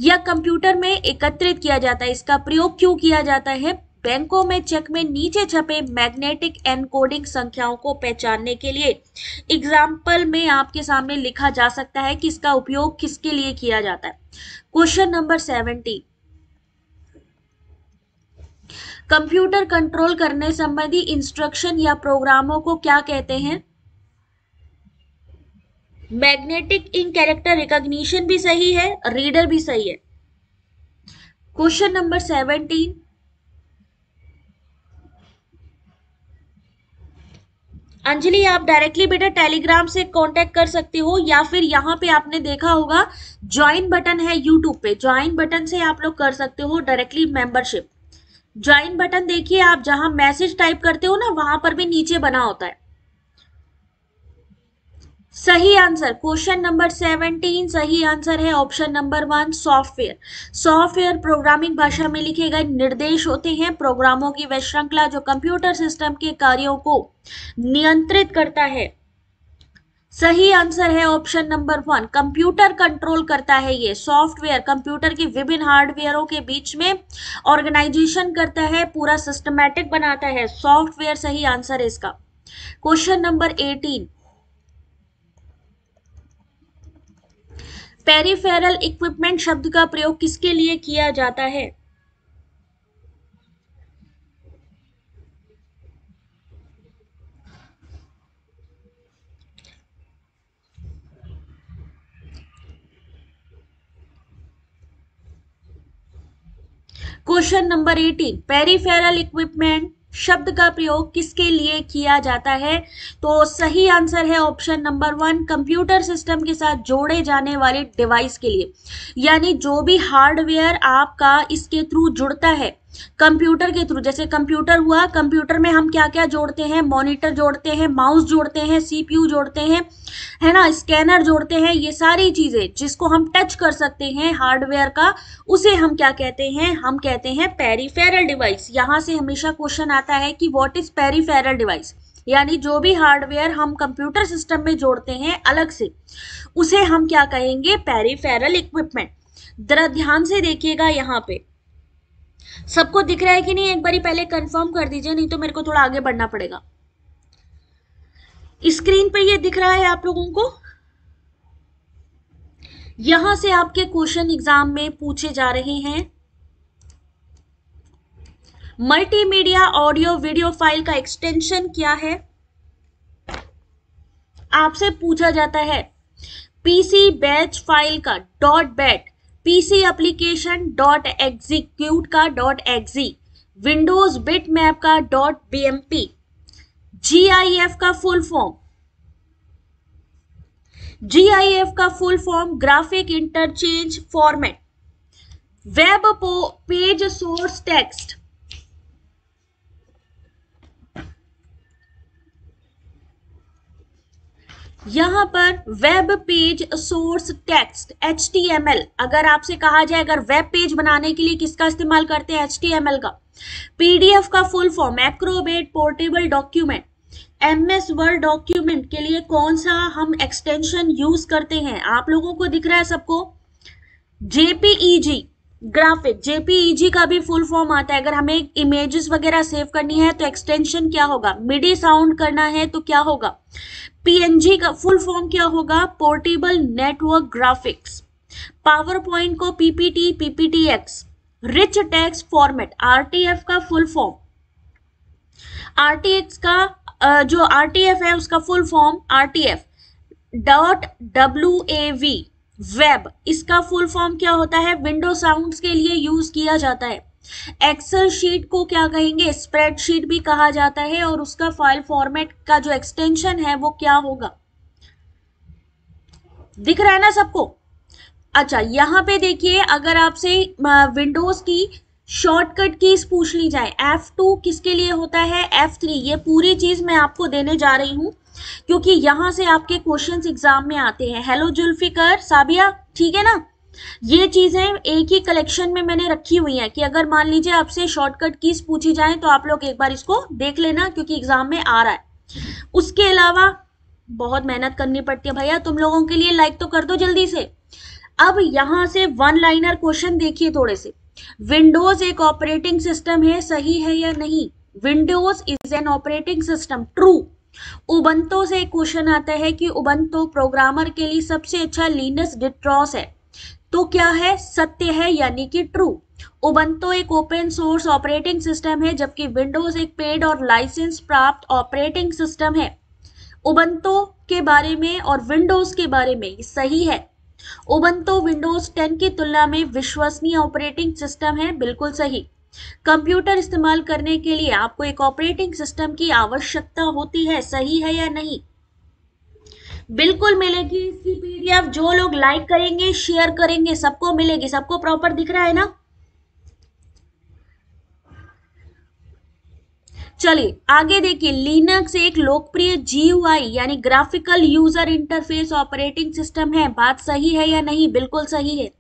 या कंप्यूटर में एकत्रित किया जाता है। इसका प्रयोग क्यों किया जाता है? बैंकों में चेक में नीचे छपे मैग्नेटिक एनकोडिंग संख्याओं को पहचानने के लिए। एग्जाम्पल में आपके सामने लिखा जा सकता है कि इसका उपयोग किसके लिए किया जाता है। Question number 70। कंप्यूटर कंट्रोल करने संबंधी इंस्ट्रक्शन या प्रोग्रामों को क्या कहते हैं? मैग्नेटिक इंक कैरेक्टर रिकॉग्निशन भी सही है, रीडर भी सही है। Question number 17। अंजलि आप डायरेक्टली बेटा टेलीग्राम से कांटेक्ट कर सकते हो या फिर यहाँ पे आपने देखा होगा ज्वाइन बटन है यूट्यूब पे, ज्वाइन बटन से आप लोग कर सकते हो डायरेक्टली मेंबरशिप। ज्वाइन बटन देखिए आप, जहां मैसेज टाइप करते हो ना वहां पर भी नीचे बना होता है। सही आंसर क्वेश्चन नंबर 17 सही आंसर है option number 1 software. Software programming भाषा में लिखे गए निर्देश होते हैं, प्रोग्रामों की वह श्रृंखला जो कंप्यूटर सिस्टम के कार्यों को नियंत्रित करता है। सही आंसर है ऑप्शन नंबर 1 कंप्यूटर कंट्रोल करता है। ये सॉफ्टवेयर कंप्यूटर की विभिन्न हार्डवेयरों के बीच में ऑर्गेनाइजेशन करता है, पूरा सिस्टमैटिक बनाता है। सॉफ्टवेयर सही आंसर है इसका। Question number 18। पेरिफेरल इक्विपमेंट शब्द का प्रयोग किसके लिए किया जाता है? क्वेश्चन नंबर 18 पेरिफेरल इक्विपमेंट शब्द का प्रयोग किसके लिए किया जाता है? तो सही आंसर है ऑप्शन नंबर 1 कंप्यूटर सिस्टम के साथ जोड़े जाने वाले डिवाइस के लिए। यानी जो भी हार्डवेयर आपका इसके थ्रू जुड़ता है कंप्यूटर के थ्रू, जैसे कंप्यूटर हुआ, कंप्यूटर में हम क्या क्या जोड़ते हैं? मॉनिटर जोड़ते हैं, माउस जोड़ते हैं, सीपीयू जोड़ते हैं, है ना, स्कैनर जोड़ते हैं। ये सारी चीजें जिसको हम टच कर सकते हैं हार्डवेयर का, उसे हम क्या कहते हैं? हम कहते हैं पेरिफेरल डिवाइस। यहां से हमेशा क्वेश्चन आता है कि व्हाट इज पेरिफेरल डिवाइस, यानी जो भी हार्डवेयर हम कंप्यूटर सिस्टम में जोड़ते हैं अलग से, उसे हम क्या कहेंगे? Peripheral equipment. जरा ध्यान से देखिएगा यहाँ पे, सबको दिख रहा है कि नहीं? एक बारी पहले कंफर्म कर दीजिए, नहीं तो मेरे को थोड़ा आगे बढ़ना पड़ेगा। स्क्रीन पे ये दिख रहा है आप लोगों को? यहां से आपके क्वेश्चन एग्जाम में पूछे जा रहे हैं। मल्टीमीडिया ऑडियो वीडियो फाइल का एक्सटेंशन क्या है? आपसे पूछा जाता है पीसी बैच फाइल का .bat, पीसी एप्लीकेशन .execute का .exe, विंडोज बिट मैप का .bmp, GIF का फुल फॉर्म। GIF का full form graphic interchange format, web page source text, यहां पर web page source text HTML, अगर आपसे कहा जाए अगर वेब पेज बनाने के लिए किसका इस्तेमाल करते हैं, HTML का। PDF का full form Acrobat portable document, MS word document के लिए कौन सा हम एक्सटेंशन यूज करते हैं, आप लोगों को दिख रहा है सबको, JPEG ग्राफिक, JPEG का भी फुल फॉर्म आता है। अगर हमें इमेजेस वगैरह सेव करनी है तो एक्सटेंशन क्या होगा, मिडी साउंड करना है तो क्या होगा, PNG का फुल फॉर्म क्या होगा, portable network graphics. Power point को PPT, PPTX। Rich text format, RTF का फुल फॉर्म, RTX का जो RTF है उसका full form RTF dot WAV web, इसका फुल फॉर्म क्या होता है, विंडो साउंड्स के लिए यूज किया जाता है। एक्सेल शीट को क्या कहेंगे, स्प्रेडशीट भी कहा जाता है, और उसका फाइल फॉर्मेट का जो एक्सटेंशन है वो क्या होगा, दिख रहा है ना सबको। अच्छा यहाँ पे देखिए, अगर आपसे विंडोज की शॉर्टकट कीज पूछ ली जाए, F2 किसके लिए होता है, F3, ये पूरी चीज मैं आपको देने जा रही हूं क्योंकि यहां से आपके क्वेश्चंस एग्जाम में आते हैं। हेलो जुल्फिकर, साबिया, ठीक है ना, ये चीजें एक ही कलेक्शन में मैंने रखी हुई हैं कि अगर मान लीजिए आपसे शॉर्टकट कीज पूछी जाए तो आप लोग एक बार इसको देख लेना क्योंकि एग्जाम में आ रहा है। उसके अलावा बहुत मेहनत करनी पड़ती है भैया तुम लोगों के लिए, लाइक तो कर दो जल्दी से। अब यहां से वन लाइनर क्वेश्चन देखिए थोड़े से। विंडोज एक ऑपरेटिंग सिस्टम है, सही है या नहीं, Windows is an operating system, true. Ubuntu से एक क्वेश्चन आता है कि उबंटू प्रोग्रामर के लिए सबसे अच्छा लिनक्स डिस्ट्रॉस है, तो क्या है, सत्य है यानी कि ट्रू। उबंटू एक ओपन सोर्स ऑपरेटिंग सिस्टम है जबकि विंडोज एक पेड और लाइसेंस प्राप्त ऑपरेटिंग सिस्टम है। उबंटू के बारे में और विंडोज के बारे में सही है। उबंटू विंडोज 10 की तुलना में विश्वसनीय ऑपरेटिंग सिस्टम है, बिल्कुल सही। कंप्यूटर इस्तेमाल करने के लिए आपको एक ऑपरेटिंग सिस्टम की आवश्यकता होती है, सही है या नहीं, बिल्कुल मिलेगी इसकी PDF, जो लोग लाइक करेंगे शेयर करेंगे सबको मिलेगी, सबको प्रॉपर दिख रहा है ना। चलिए आगे देखिए, लिनक्स एक लोकप्रिय GUI यानी graphical user interface operating system है, बात सही है या नहीं, बिल्कुल सही है।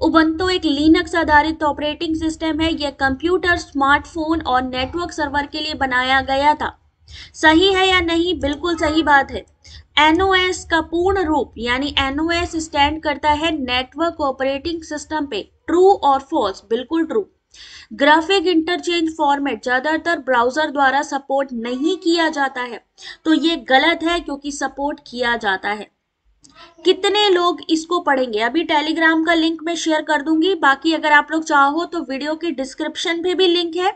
उबंटू एक लिनक्स आधारित ऑपरेटिंग सिस्टम है, यह कंप्यूटर, स्मार्टफोन और नेटवर्क सर्वर के लिए बनाया गया था, सही है या नहीं, बिल्कुल सही बात है। NOS का पूर्ण रूप यानी NOS स्टैंड करता है नेटवर्क ऑपरेटिंग सिस्टम पे, ट्रू और फॉल्स, बिल्कुल ट्रू। ग्राफिक इंटरचेंज फॉर्मेट ज्यादातर ब्राउजर द्वारा सपोर्ट नहीं किया जाता है, तो ये गलत है क्योंकि सपोर्ट किया जाता है। कितने लोग इसको पढ़ेंगे, अभी टेलीग्राम का लिंक मैं शेयर कर दूंगी, बाकी अगर आप लोग चाहो तो वीडियो के डिस्क्रिप्शन पे भी लिंक है,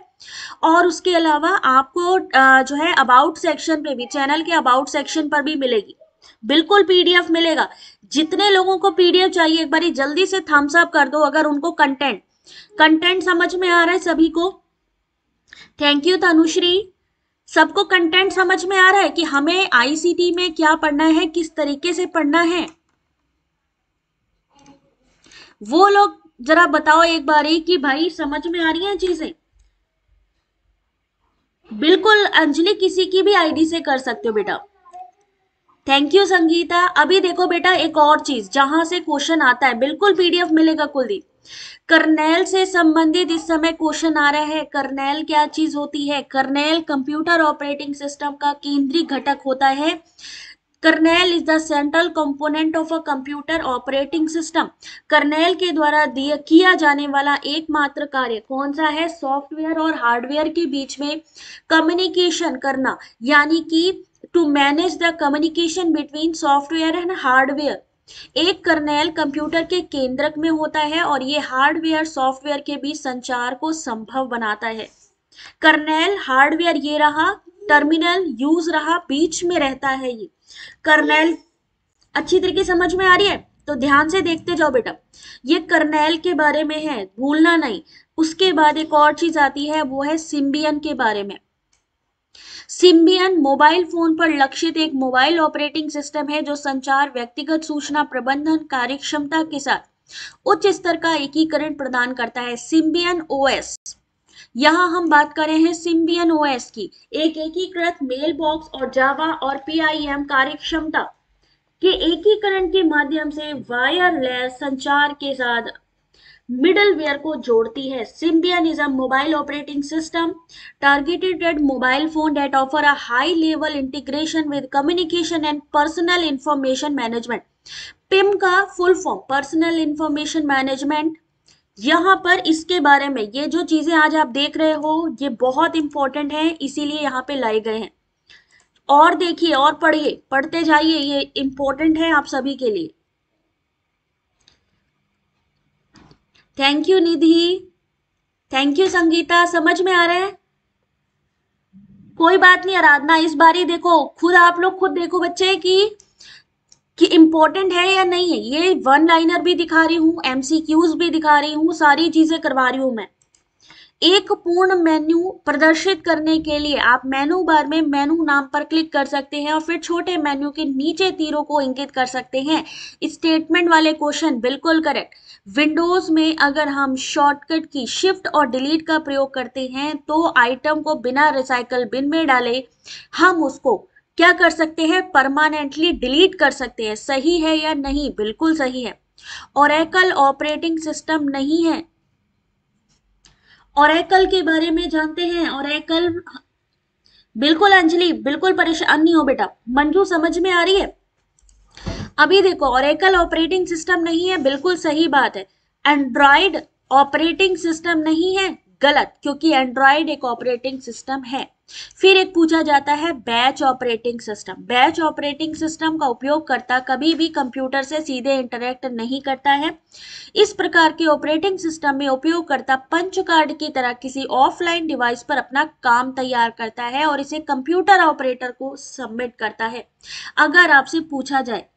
और उसके अलावा आपको जो है अबाउट सेक्शन पे भी, चैनल के अबाउट सेक्शन पर भी मिलेगी, बिल्कुल PDF मिलेगा। जितने लोगों को PDF चाहिए एक बारी जल्दी से थम्स अप कर दो अगर उनको कंटेंट समझ में आ रहा है सभी को। थैंक यू तनुश्री, सबको कंटेंट समझ में आ रहा है कि हमें ICT में क्या पढ़ना है, किस तरीके से पढ़ना है, वो लोग जरा बताओ एक बारी कि भाई समझ में आ रही हैं चीजें। बिल्कुल अंजलि, किसी की भी ID से कर सकते हो बेटा। Thank you Sangeeta. अभी देखो बेटा एक और चीज जहां से क्वेश्चन आता है, बिल्कुल PDF मिलेगा कुलदीप। कर्नेल से संबंधित इस समय क्वेश्चन आ रहा है, कर्नेल क्या चीज होती है, कर्नेल कंप्यूटर ऑपरेटिंग सिस्टम का केंद्रीय घटक होता है। Kernel is the central component of a computer operating system. Kernel के द्वारा किया जाने वाला एकमात्र कार्य कौन सा है, सॉफ्टवेयर और हार्डवेयर के बीच में कम्युनिकेशन करना, यानी कि to manage the communication between software and hardware. एक कर्नेल कंप्यूटर के केंद्रक में होता है और ये हार्डवेयर सॉफ्टवेयर के बीच संचार को संभव बनाता है। कर्नेल हार्डवेयर ये रहा, टर्मिनल यूज रहा, बीच में रहता है ये कर्नेल। अच्छी तरीके समझ में आ रही है तो ध्यान से देखते जाओ बेटा, ये कर्नेल के बारे में है, भूलना नहीं। उसके बाद एक और चीज आती है, वो है सिम्बियन के बारे में। सिम्बियन मोबाइल फोन पर लक्षित एक मोबाइल ऑपरेटिंग सिस्टम है जो संचार, व्यक्तिगत सूचना प्रबंधन, कार्यक्षमता के साथ उच्च स्तर का एकीकरण प्रदान करता है। सिम्बियन ओएस, यहाँ हम बात कर रहे हैं सिम्बियन ओएस की। एक एकीकृत मेल बॉक्स और जावा और पीआईएम कार्यक्षमता के एकीकरण के माध्यम से वायरलेस संचार के साथ मिडलवेयर को जोड़ती है। Symbian is a mobile operating system targeted at mobile phone that offer a high level integration with communication and personal information management. PIM का full form personal information management. यहाँ पर इसके बारे में ये जो चीजें आज आप देख रहे हो ये बहुत इंपॉर्टेंट है, इसीलिए यहाँ पे लाए गए हैं। और देखिए और पढ़िए, पढ़ते जाइए, ये इंपॉर्टेंट है आप सभी के लिए। Thank you Nidhi, thank you Sangeeta. समझ में आ रहा है? कोई बात नहीं आराधना, इस बार ही देखो खुद, आप लोग खुद देखो बच्चे कि इंपॉर्टेंट है या नहीं है। ये वन लाइनर भी दिखा रही हूँ, एमसीक्यूज भी दिखा रही हूँ, सारी चीजें करवा रही हूँ मैं। एक पूर्ण मेन्यू प्रदर्शित करने के लिए आप मेनू बार में मेनू नाम पर क्लिक कर सकते हैं और फिर छोटे मेन्यू के नीचे तीरों को इंगित कर सकते हैं। स्टेटमेंट वाले क्वेश्चन बिल्कुल करेक्ट। विंडोज में अगर हम शॉर्टकट की शिफ्ट और डिलीट का प्रयोग करते हैं तो आइटम को बिना रिसाइकल बिन में डाले हम उसको क्या कर सकते हैं, परमानेंटली डिलीट कर सकते हैं। सही है या नहीं? बिल्कुल सही है। ओरेकल ऑपरेटिंग सिस्टम नहीं है। ओरेकल के बारे में जानते हैं? ओरेकल, बिल्कुल अंजलि, बिल्कुल परेशान नहीं हो बेटा। मंजू समझ में आ रही है? अभी देखो ओरेकल ऑपरेटिंग सिस्टम नहीं है, बिल्कुल सही बात है। एंड्रॉइड ऑपरेटिंग सिस्टम नहीं है, गलत, क्योंकि एंड्रॉइड एक ऑपरेटिंग सिस्टम है। फिर एक पूछा जाता है batch operating system. Batch operating system का उपयोगकर्ता कभी भी कंप्यूटर से सीधे इंटरेक्ट नहीं करता है। इस प्रकार के ऑपरेटिंग सिस्टम में उपयोगकर्ता पंच कार्ड की तरह किसी ऑफलाइन डिवाइस पर अपना काम तैयार करता है और इसे कंप्यूटर ऑपरेटर को सबमिट करता है। अगर आपसे पूछा जाए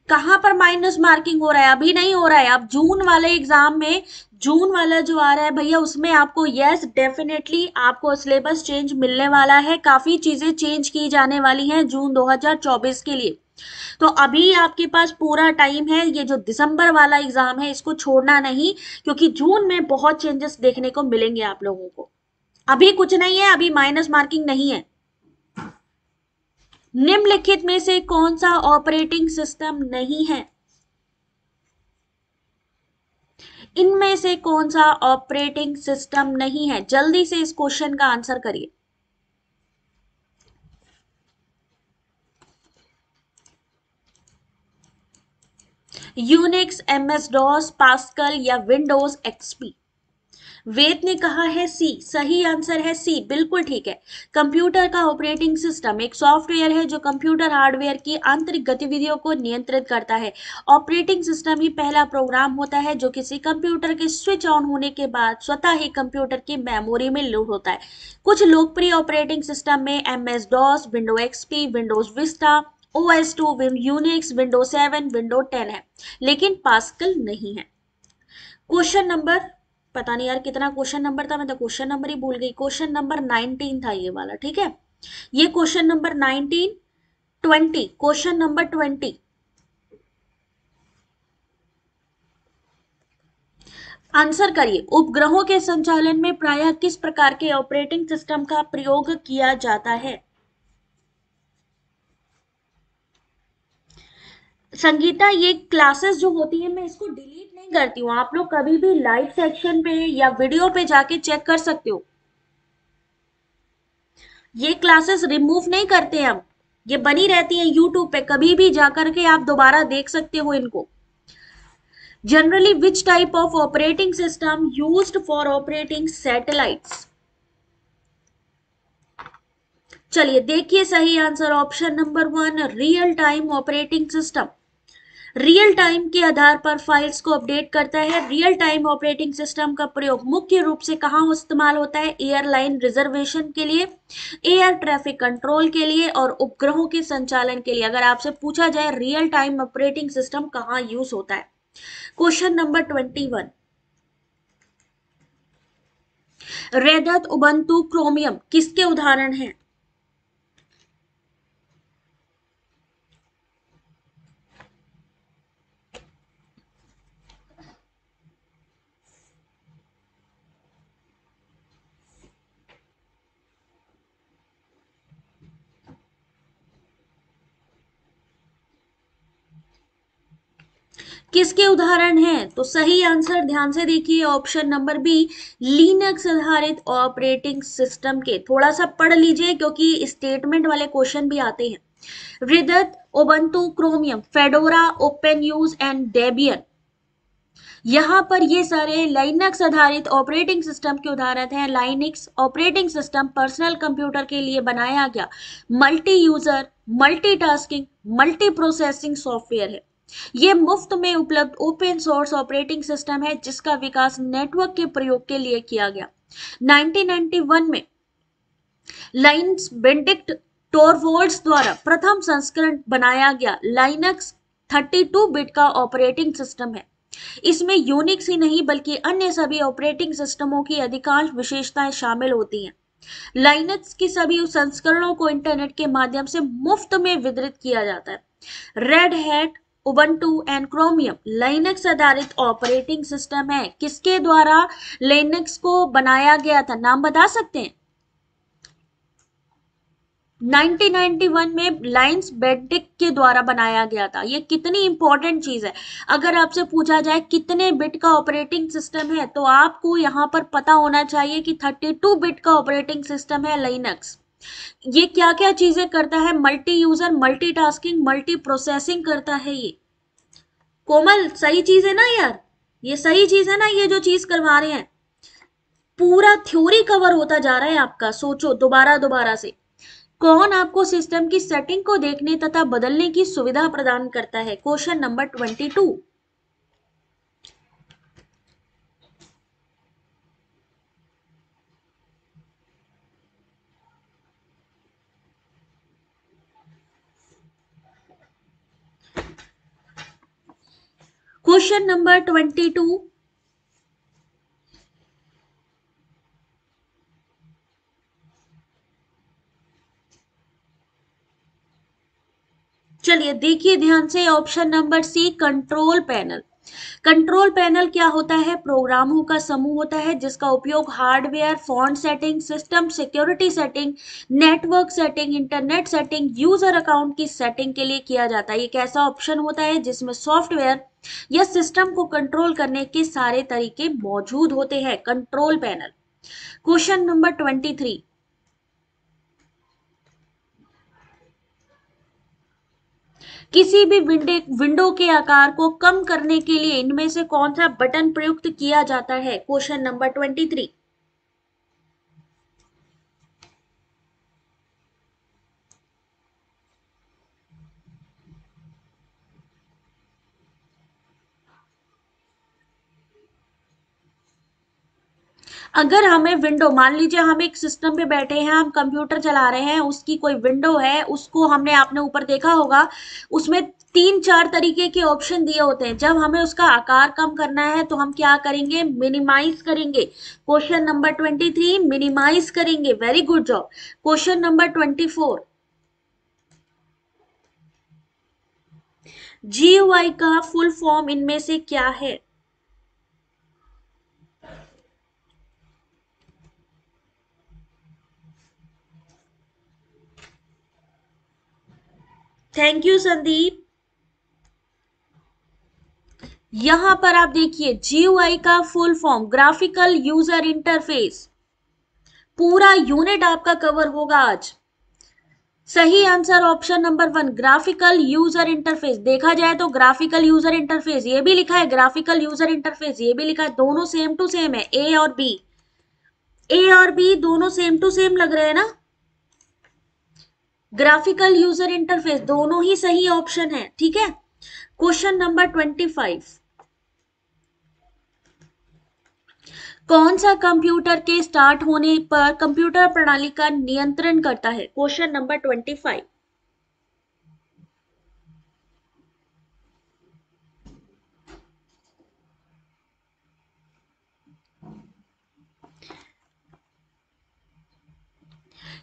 कहां पर माइनस मार्किंग हो रहा है, अभी नहीं हो रहा है, अब जून वाले एग्जाम में, जून वाला जो आ रहा है भैया उसमें आपको यस डेफिनेटली आपको सिलेबस चेंज मिलने वाला है। काफी चीजें चेंज की जाने वाली हैं जून 2024 के लिए। तो अभी आपके पास पूरा टाइम है, ये जो दिसंबर वाला एग्जाम है इसको छोड़ना नहीं, क्योंकि जून में बहुत चेंजेस देखने को मिलेंगे आप लोगों को। अभी कुछ नहीं है, अभी माइनस मार्किंग नहीं है। निम्नलिखित में से कौन सा ऑपरेटिंग सिस्टम नहीं है? इनमें से कौन सा ऑपरेटिंग सिस्टम नहीं है? जल्दी से इस क्वेश्चन का आंसर करिए। यूनिक्स, एमएस डॉस, पास्कल या विंडोज एक्सपी? वेद ने कहा है सी, सही आंसर है सी, बिल्कुल ठीक है। कंप्यूटर का ऑपरेटिंग सिस्टम एक सॉफ्टवेयर है जो कंप्यूटर हार्डवेयर की आंतरिक गतिविधियों को नियंत्रित करता है। ऑपरेटिंग सिस्टम ही पहला प्रोग्राम होता है जो किसी कंप्यूटर के स्विच ऑन होने के बाद स्वतः ही कंप्यूटर की मेमोरी में लोड होता है। कुछ लोकप्रिय ऑपरेटिंग सिस्टम में MS DOS, window XP, Windows Vista, OS2, Unix, window 7, window 10 है, लेकिन पास्कल नहीं है। क्वेश्चन नंबर, पता नहीं यार कितना क्वेश्चन नंबर था, मैं तो क्वेश्चन नंबर ही भूल गई। क्वेश्चन नंबर 19 था ये वाला, ठीक है। ये question number 19, 20, question number 20। Answer करिए। उपग्रहों के संचालन में प्रायः किस प्रकार के ऑपरेटिंग सिस्टम का प्रयोग किया जाता है? संगीता, ये क्लासेस जो होती है मैं इसको डिलीट नहीं करती हूँ, आप लोग कभी भी लाइव सेक्शन पे या वीडियो पे जाके चेक कर सकते हो। ये क्लासेस रिमूव नहीं करते हम, ये बनी रहती है यूट्यूब पे, कभी भी जाकर के आप दोबारा देख सकते हो इनको। Generally which type of operating system used for operating satellites? चलिए देखिए सही answer option number 1, real time operating system. Real time के आधार पर फाइल्स को अपडेट करता है। रियल टाइम ऑपरेटिंग सिस्टम का प्रयोग मुख्य रूप से कहाँ इस्तेमाल होता है? एयरलाइन रिजर्वेशन के लिए, एयर ट्रैफिक कंट्रोल के लिए और उपग्रहों के संचालन के लिए। अगर आपसे पूछा जाए रियल टाइम ऑपरेटिंग सिस्टम कहाँ यूज होता है? क्वेश्चन नंबर 21, रेडत, उबंटू, क्रोमियम किसके उदाहरण हैं? किसके उदाहरण हैं? तो सही आंसर ध्यान से देखिए, ऑप्शन नंबर बी, लिनक्स आधारित ऑपरेटिंग सिस्टम के। थोड़ा सा पढ़ लीजिए क्योंकि स्टेटमेंट वाले क्वेश्चन भी आते हैं। Red Hat, Ubuntu, Chromium, Fedora, OpenSUSE and Debian, यहाँ पर ये सारे लाइनक्स आधारित ऑपरेटिंग सिस्टम के उदाहरण हैं। Linux operating system personal computer के लिए बनाया गया multi user, multitasking, multi processing software है। ये मुफ्त में उपलब्ध ओपन सोर्स ऑपरेटिंग सिस्टम है जिसका विकास नेटवर्क के प्रयोग के लिए किया गया। 1991 में लाइन्स बेनेडिक्ट टोरवॉल्ड्स द्वारा प्रथम संस्करण बनाया गया लाइनक्स 32 बिट का ऑपरेटिंग सिस्टम है। इसमें यूनिक्स ही नहीं बल्कि अन्य सभी ऑपरेटिंग सिस्टमों की अधिकांश विशेषताएं शामिल होती हैं। लाइनक्स के सभी संस्करणों को इंटरनेट के माध्यम से मुफ्त में वितरित किया जाता है। Red hat, Ubuntu and chromium Linux आधारित ऑपरेटिंग सिस्टम है। किसके द्वारा लिनक्स को बनाया गया था? नाम बता सकते हैं? 1991 में लाइन्स बेनेडिक्ट के द्वारा बनाया गया था। ये कितनी इंपॉर्टेंट चीज है। अगर आपसे पूछा जाए कितने बिट का ऑपरेटिंग सिस्टम है तो आपको यहां पर पता होना चाहिए कि 32 बिट का ऑपरेटिंग सिस्टम है लिनक्स। ये क्या क्या चीजें करता है? Multi user, multitasking, multi processing करता है ये। कोमल, सही चीज है ना यार? ये सही चीज है ना, ये जो चीज करवा रहे हैं? पूरा थ्योरी कवर होता जा रहा है आपका। सोचो दोबारा दोबारा से। कौन आपको सिस्टम की सेटिंग को देखने तथा बदलने की सुविधा प्रदान करता है? Question number 22। Question number 22। चलिए देखिए ध्यान से, option number C, control panel. Control panel क्या होता है? प्रोग्रामों का समूह होता है जिसका उपयोग hardware, font setting, system security setting, network setting, internet setting, user account की सेटिंग के लिए किया जाता है। एक ऐसा ऑप्शन होता है जिसमें सॉफ्टवेयर या सिस्टम को कंट्रोल करने के सारे तरीके मौजूद होते हैं। Control panel. Question number 23। किसी भी विंडो के आकार को कम करने के लिए इनमें से कौन सा बटन प्रयुक्त किया जाता है? Question number 23। अगर हमें विंडो, मान लीजिए हम एक सिस्टम पे बैठे हैं, हम कंप्यूटर चला रहे हैं, उसकी कोई विंडो है, उसको हमने आपने ऊपर देखा होगा, उसमें तीन चार तरीके के ऑप्शन दिए होते हैं। जब हमें उसका आकार कम करना है तो हम क्या करेंगे? मिनिमाइज करेंगे। क्वेश्चन नंबर 23, मिनिमाइज करेंगे। Very good job. Question number 24। GUI का फुल फॉर्म इनमें से क्या है? Thank you Sandeep. यहां पर आप देखिए, जीयूआई का full form graphical user interface. पूरा यूनिट आपका कवर होगा आज। सही answer option number 1, graphical user interface. देखा जाए तो ग्राफिकल यूजर इंटरफेस ये भी लिखा है, ग्राफिकल यूजर इंटरफेस ये भी लिखा है, दोनों सेम टू सेम है। ए और बी, ए और बी दोनों सेम टू सेम लग रहे हैं ना? ग्राफिकल यूजर इंटरफेस दोनों ही सही ऑप्शन है। ठीक है। Question number 25। कौन सा कंप्यूटर के स्टार्ट होने पर कंप्यूटर प्रणाली का नियंत्रण करता है? Question number 25।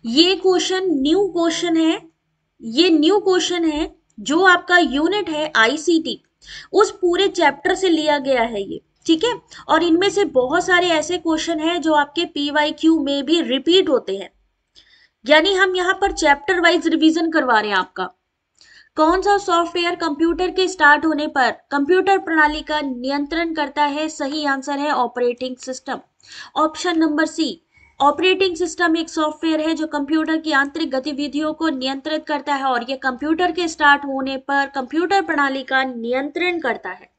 ये क्वेश्चन न्यू क्वेश्चन है, ये न्यू क्वेश्चन है जो आपका यूनिट है आईसीटी, उस पूरे चैप्टर से लिया गया है ये, ठीक है। और इनमें से बहुत सारे ऐसे क्वेश्चन हैं जो आपके पीवाईक्यू में भी रिपीट होते हैं, यानी हम यहाँ पर चैप्टर वाइज रिवीजन करवा रहे हैं आपका। कौन सा सॉफ्टवेयर कंप्यूटर के स्टार्ट होने पर कंप्यूटर प्रणाली का नियंत्रण करता है? सही आंसर है operating system, option number C. Operating system एक सॉफ्टवेयर है जो कंप्यूटर की आंतरिक गतिविधियों को नियंत्रित करता है और यह कंप्यूटर के स्टार्ट होने पर कंप्यूटर प्रणाली का नियंत्रण करता है।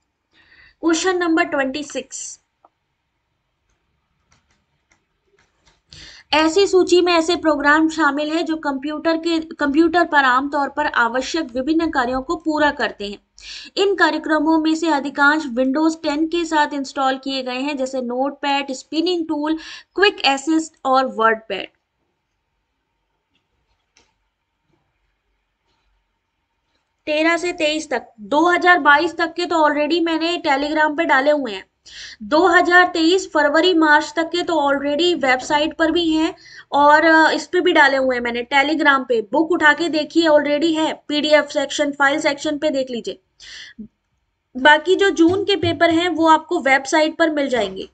क्वेश्चन नंबर 26, ऐसी सूची में ऐसे प्रोग्राम शामिल हैं जो कंप्यूटर पर आमतौर पर आवश्यक विभिन्न कार्यों को पूरा करते हैं। इन कार्यक्रमों में से अधिकांश विंडोज 10 के साथ इंस्टॉल किए गए हैं, जैसे notepad, spinning tool, quick assist और वर्डपैड। 13 से 23 तक, 2022 तक के तो ऑलरेडी मैंने टेलीग्राम पे डाले हुए हैं। 2023 फरवरी मार्च तक के तो ऑलरेडी वेबसाइट पर भी हैं, और इस पे भी डाले हुए हैं मैंने टेलीग्राम पे। बुक उठा के देखिए, ऑलरेडी है पीडीएफ सेक्शन, फाइल सेक्शन पे देख लीजिए। बाकी जो जून के पेपर हैं वो आपको वेबसाइट पर मिल जाएंगे।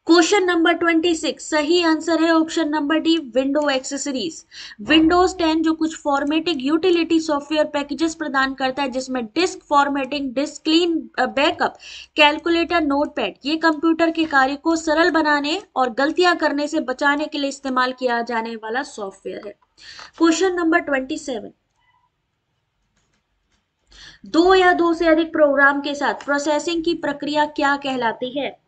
क्वेश्चन नंबर 26, सही आंसर है option number D, window accessories. Windows 10 जो कुछ फॉर्मेटिंग यूटिलिटी सॉफ्टवेयर पैकेजेस प्रदान करता है, जिसमें disk formatting, disk clean backup, calculator, notepad, ये कंप्यूटर के कार्य को सरल बनाने और गलतियां करने से बचाने के लिए इस्तेमाल किया जाने वाला सॉफ्टवेयर है। क्वेश्चन नंबर 27, दो या दो से अधिक प्रोग्राम के साथ प्रोसेसिंग की प्रक्रिया क्या कहलाती है?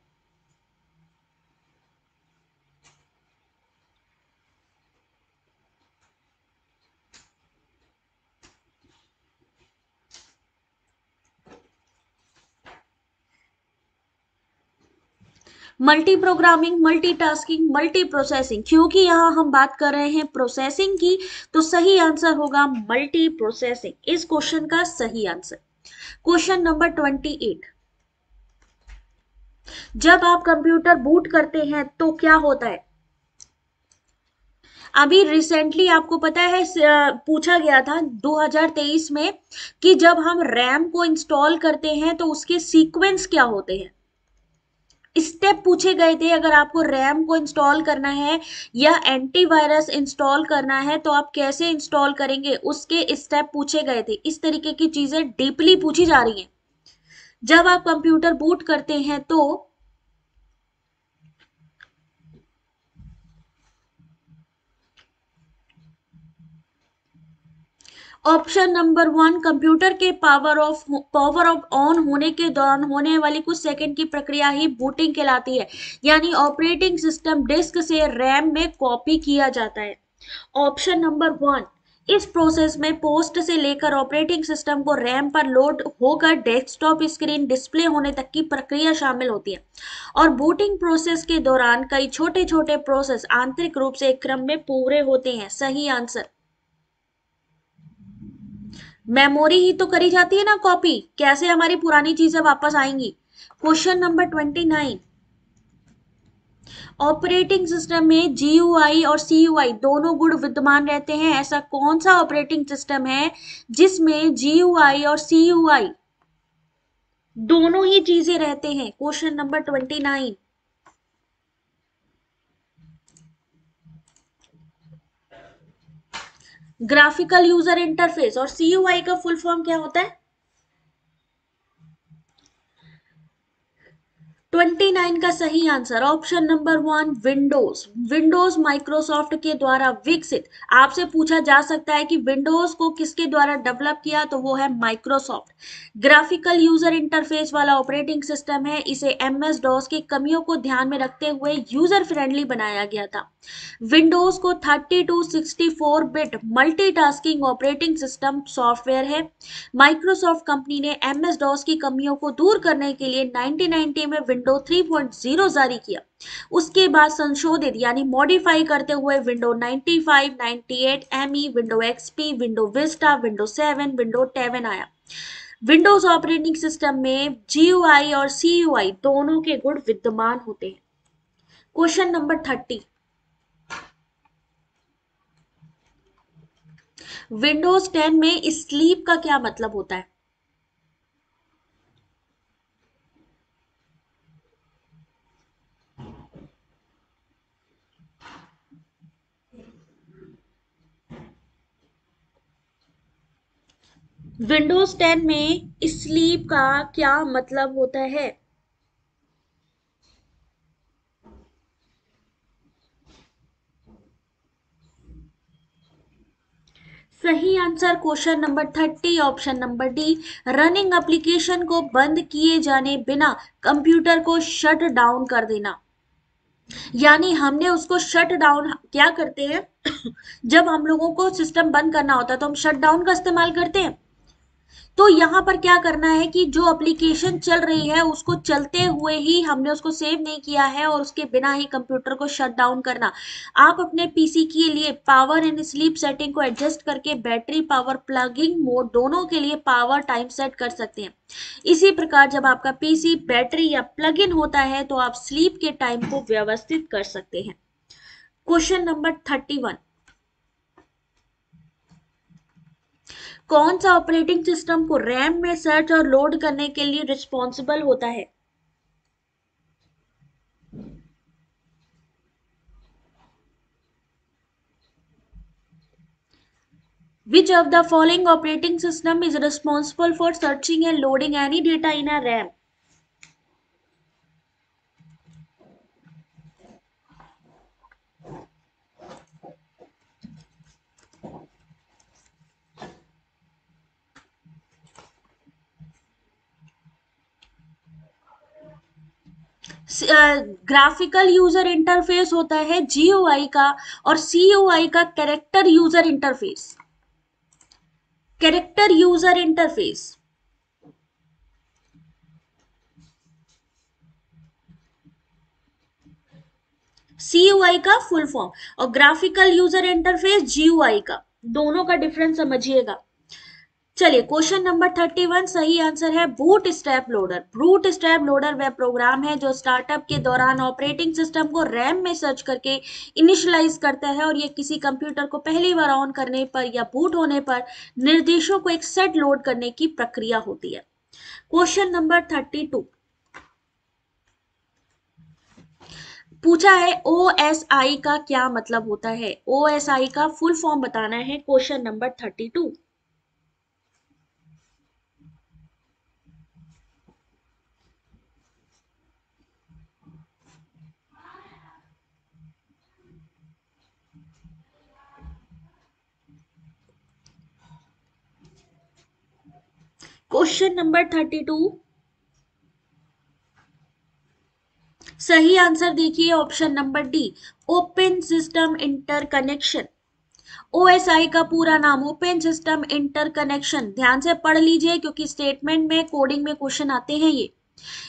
Multi programming, multitasking, multi processing. क्योंकि यहां हम बात कर रहे हैं प्रोसेसिंग की, तो सही आंसर होगा मल्टी प्रोसेसिंग, इस क्वेश्चन का सही आंसर। क्वेश्चन नंबर 28, जब आप कंप्यूटर बूट करते हैं तो क्या होता है? अभी रिसेंटली आपको पता है पूछा गया था 2023 में कि जब हम रैम को इंस्टॉल करते हैं तो उसके सीक्वेंस क्या होते हैं। स्टेप पूछे गए थे, अगर आपको रैम को इंस्टॉल करना है या एंटीवायरस इंस्टॉल करना है तो आप कैसे इंस्टॉल करेंगे, उसके स्टेप पूछे गए थे। इस तरीके की चीजें डीपली पूछी जा रही हैं। जब आप कंप्यूटर बूट करते हैं तो ऑप्शन नंबर 1, कंप्यूटर के पावर ऑफ ऑन होने के दौरान होने वाली कुछ सेकंड की प्रक्रिया ही बूटिंग कहलाती है, यानी ऑपरेटिंग सिस्टम डिस्क से रैम में कॉपी किया जाता है। ऑप्शन नंबर 1, इस प्रोसेस में पोस्ट से लेकर ऑपरेटिंग सिस्टम को रैम पर लोड होकर डेस्कटॉप स्क्रीन डिस्प्ले होने तक की प्रक्रिया शामिल होती है, और बूटिंग प्रोसेस के दौरान कई छोटे छोटे प्रोसेस आंतरिक रूप से एक क्रम में पूरे होते हैं। सही आंसर। मेमोरी ही तो करी जाती है ना कॉपी, कैसे हमारी पुरानी चीजें वापस आएंगी। क्वेश्चन नंबर 29, ऑपरेटिंग सिस्टम में जीयूआई और सीयूआई दोनों गुण विद्यमान रहते हैं, ऐसा कौन सा ऑपरेटिंग सिस्टम है जिसमें जीयूआई और सीयूआई दोनों ही चीजें रहते हैं? Question number 29, graphical user interface, और सीयूआई का फुल फॉर्म क्या होता है? 29 का सही answer option number 1, Windows. Windows Microsoft के द्वारा विकसित, आपसे पूछा जा सकता है कि विंडोज को किसके द्वारा डेवलप किया, तो वो है माइक्रोसॉफ्ट। ग्राफिकल यूजर इंटरफेस वाला ऑपरेटिंग सिस्टम है, इसे एमएस डॉस की कमियों को ध्यान में रखते हुए यूजर फ्रेंडली बनाया गया था। विंडोज को 32 bit multitasking operating system software है। माइक्रोसॉफ्ट कंपनी ने एमएस डॉस की कमियों को दूर करने के लिए 1990 में विंडो 3.0 जारी किया। उसके बाद संशोधित यानी मॉडिफाई करते हुए window 95, 98, ME, window XP, window Vista, window 7, window 10 आया। विंडोज ऑपरेटिंग सिस्टम में जीयूआई और सीयूआई दोनों के गुण विद्यमान होते हैं। क्वेश्चन नंबर 30, विंडोज 10 में स्लीप का क्या मतलब होता है? विंडोज 10 में स्लीप का क्या मतलब होता है? सही answer question number 30, option number D, running application को बंद किए जाने बिना कंप्यूटर को शट डाउन कर देना। यानी हमने उसको शट डाउन क्या करते हैं जब हम लोगों को सिस्टम बंद करना होता है तो हम शट डाउन का इस्तेमाल करते हैं। तो यहाँ पर क्या करना है कि जो एप्लीकेशन चल रही है उसको चलते हुए ही हमने उसको सेव नहीं किया है और उसके बिना ही कंप्यूटर को शट डाउन करना। आप अपने पीसी के लिए पावर एंड स्लीप सेटिंग को एडजस्ट करके बैटरी पावर, प्लगिंग मोड दोनों के लिए पावर टाइम सेट कर सकते हैं। इसी प्रकार जब आपका पीसी बैटरी या प्लग इन होता है तो आप स्लीप के टाइम को व्यवस्थित कर सकते हैं। क्वेश्चन नंबर 31, कौन सा ऑपरेटिंग सिस्टम को रैम में सर्च और लोड करने के लिए रिस्पॉन्सिबल होता है? Which of the following operating system is responsible for searching and loading any data in a RAM? Graphical user interface होता है जीयूआई का, और सीयूआई का character user interface. Character user interface CUI का फुल फॉर्म, और graphical user interface GUI का। दोनों का डिफरेंस समझिएगा। चलिए क्वेश्चन नंबर 31, सही आंसर है boot strap loader. Boot strap loader वह प्रोग्राम है जो स्टार्टअप के दौरान ऑपरेटिंग सिस्टम को रैम में सर्च करके इनिशियलाइज करता है, और ये किसी कंप्यूटर को पहली बार ऑन करने पर या बूट होने पर निर्देशों को एक सेट लोड करने की प्रक्रिया होती है। क्वेश्चन नंबर 32, पूछा है ओएसआई का क्या मतलब होता है? ओएसआई का फुल फॉर्म बताना है। क्वेश्चन नंबर 32, क्वेश्चन नंबर 32, सही आंसर देखिए option number D, open system interconnection. OSI का पूरा नाम ओपन सिस्टम इंटरकनेक्शन। ध्यान से पढ़ लीजिए क्योंकि स्टेटमेंट में कोडिंग में क्वेश्चन आते हैं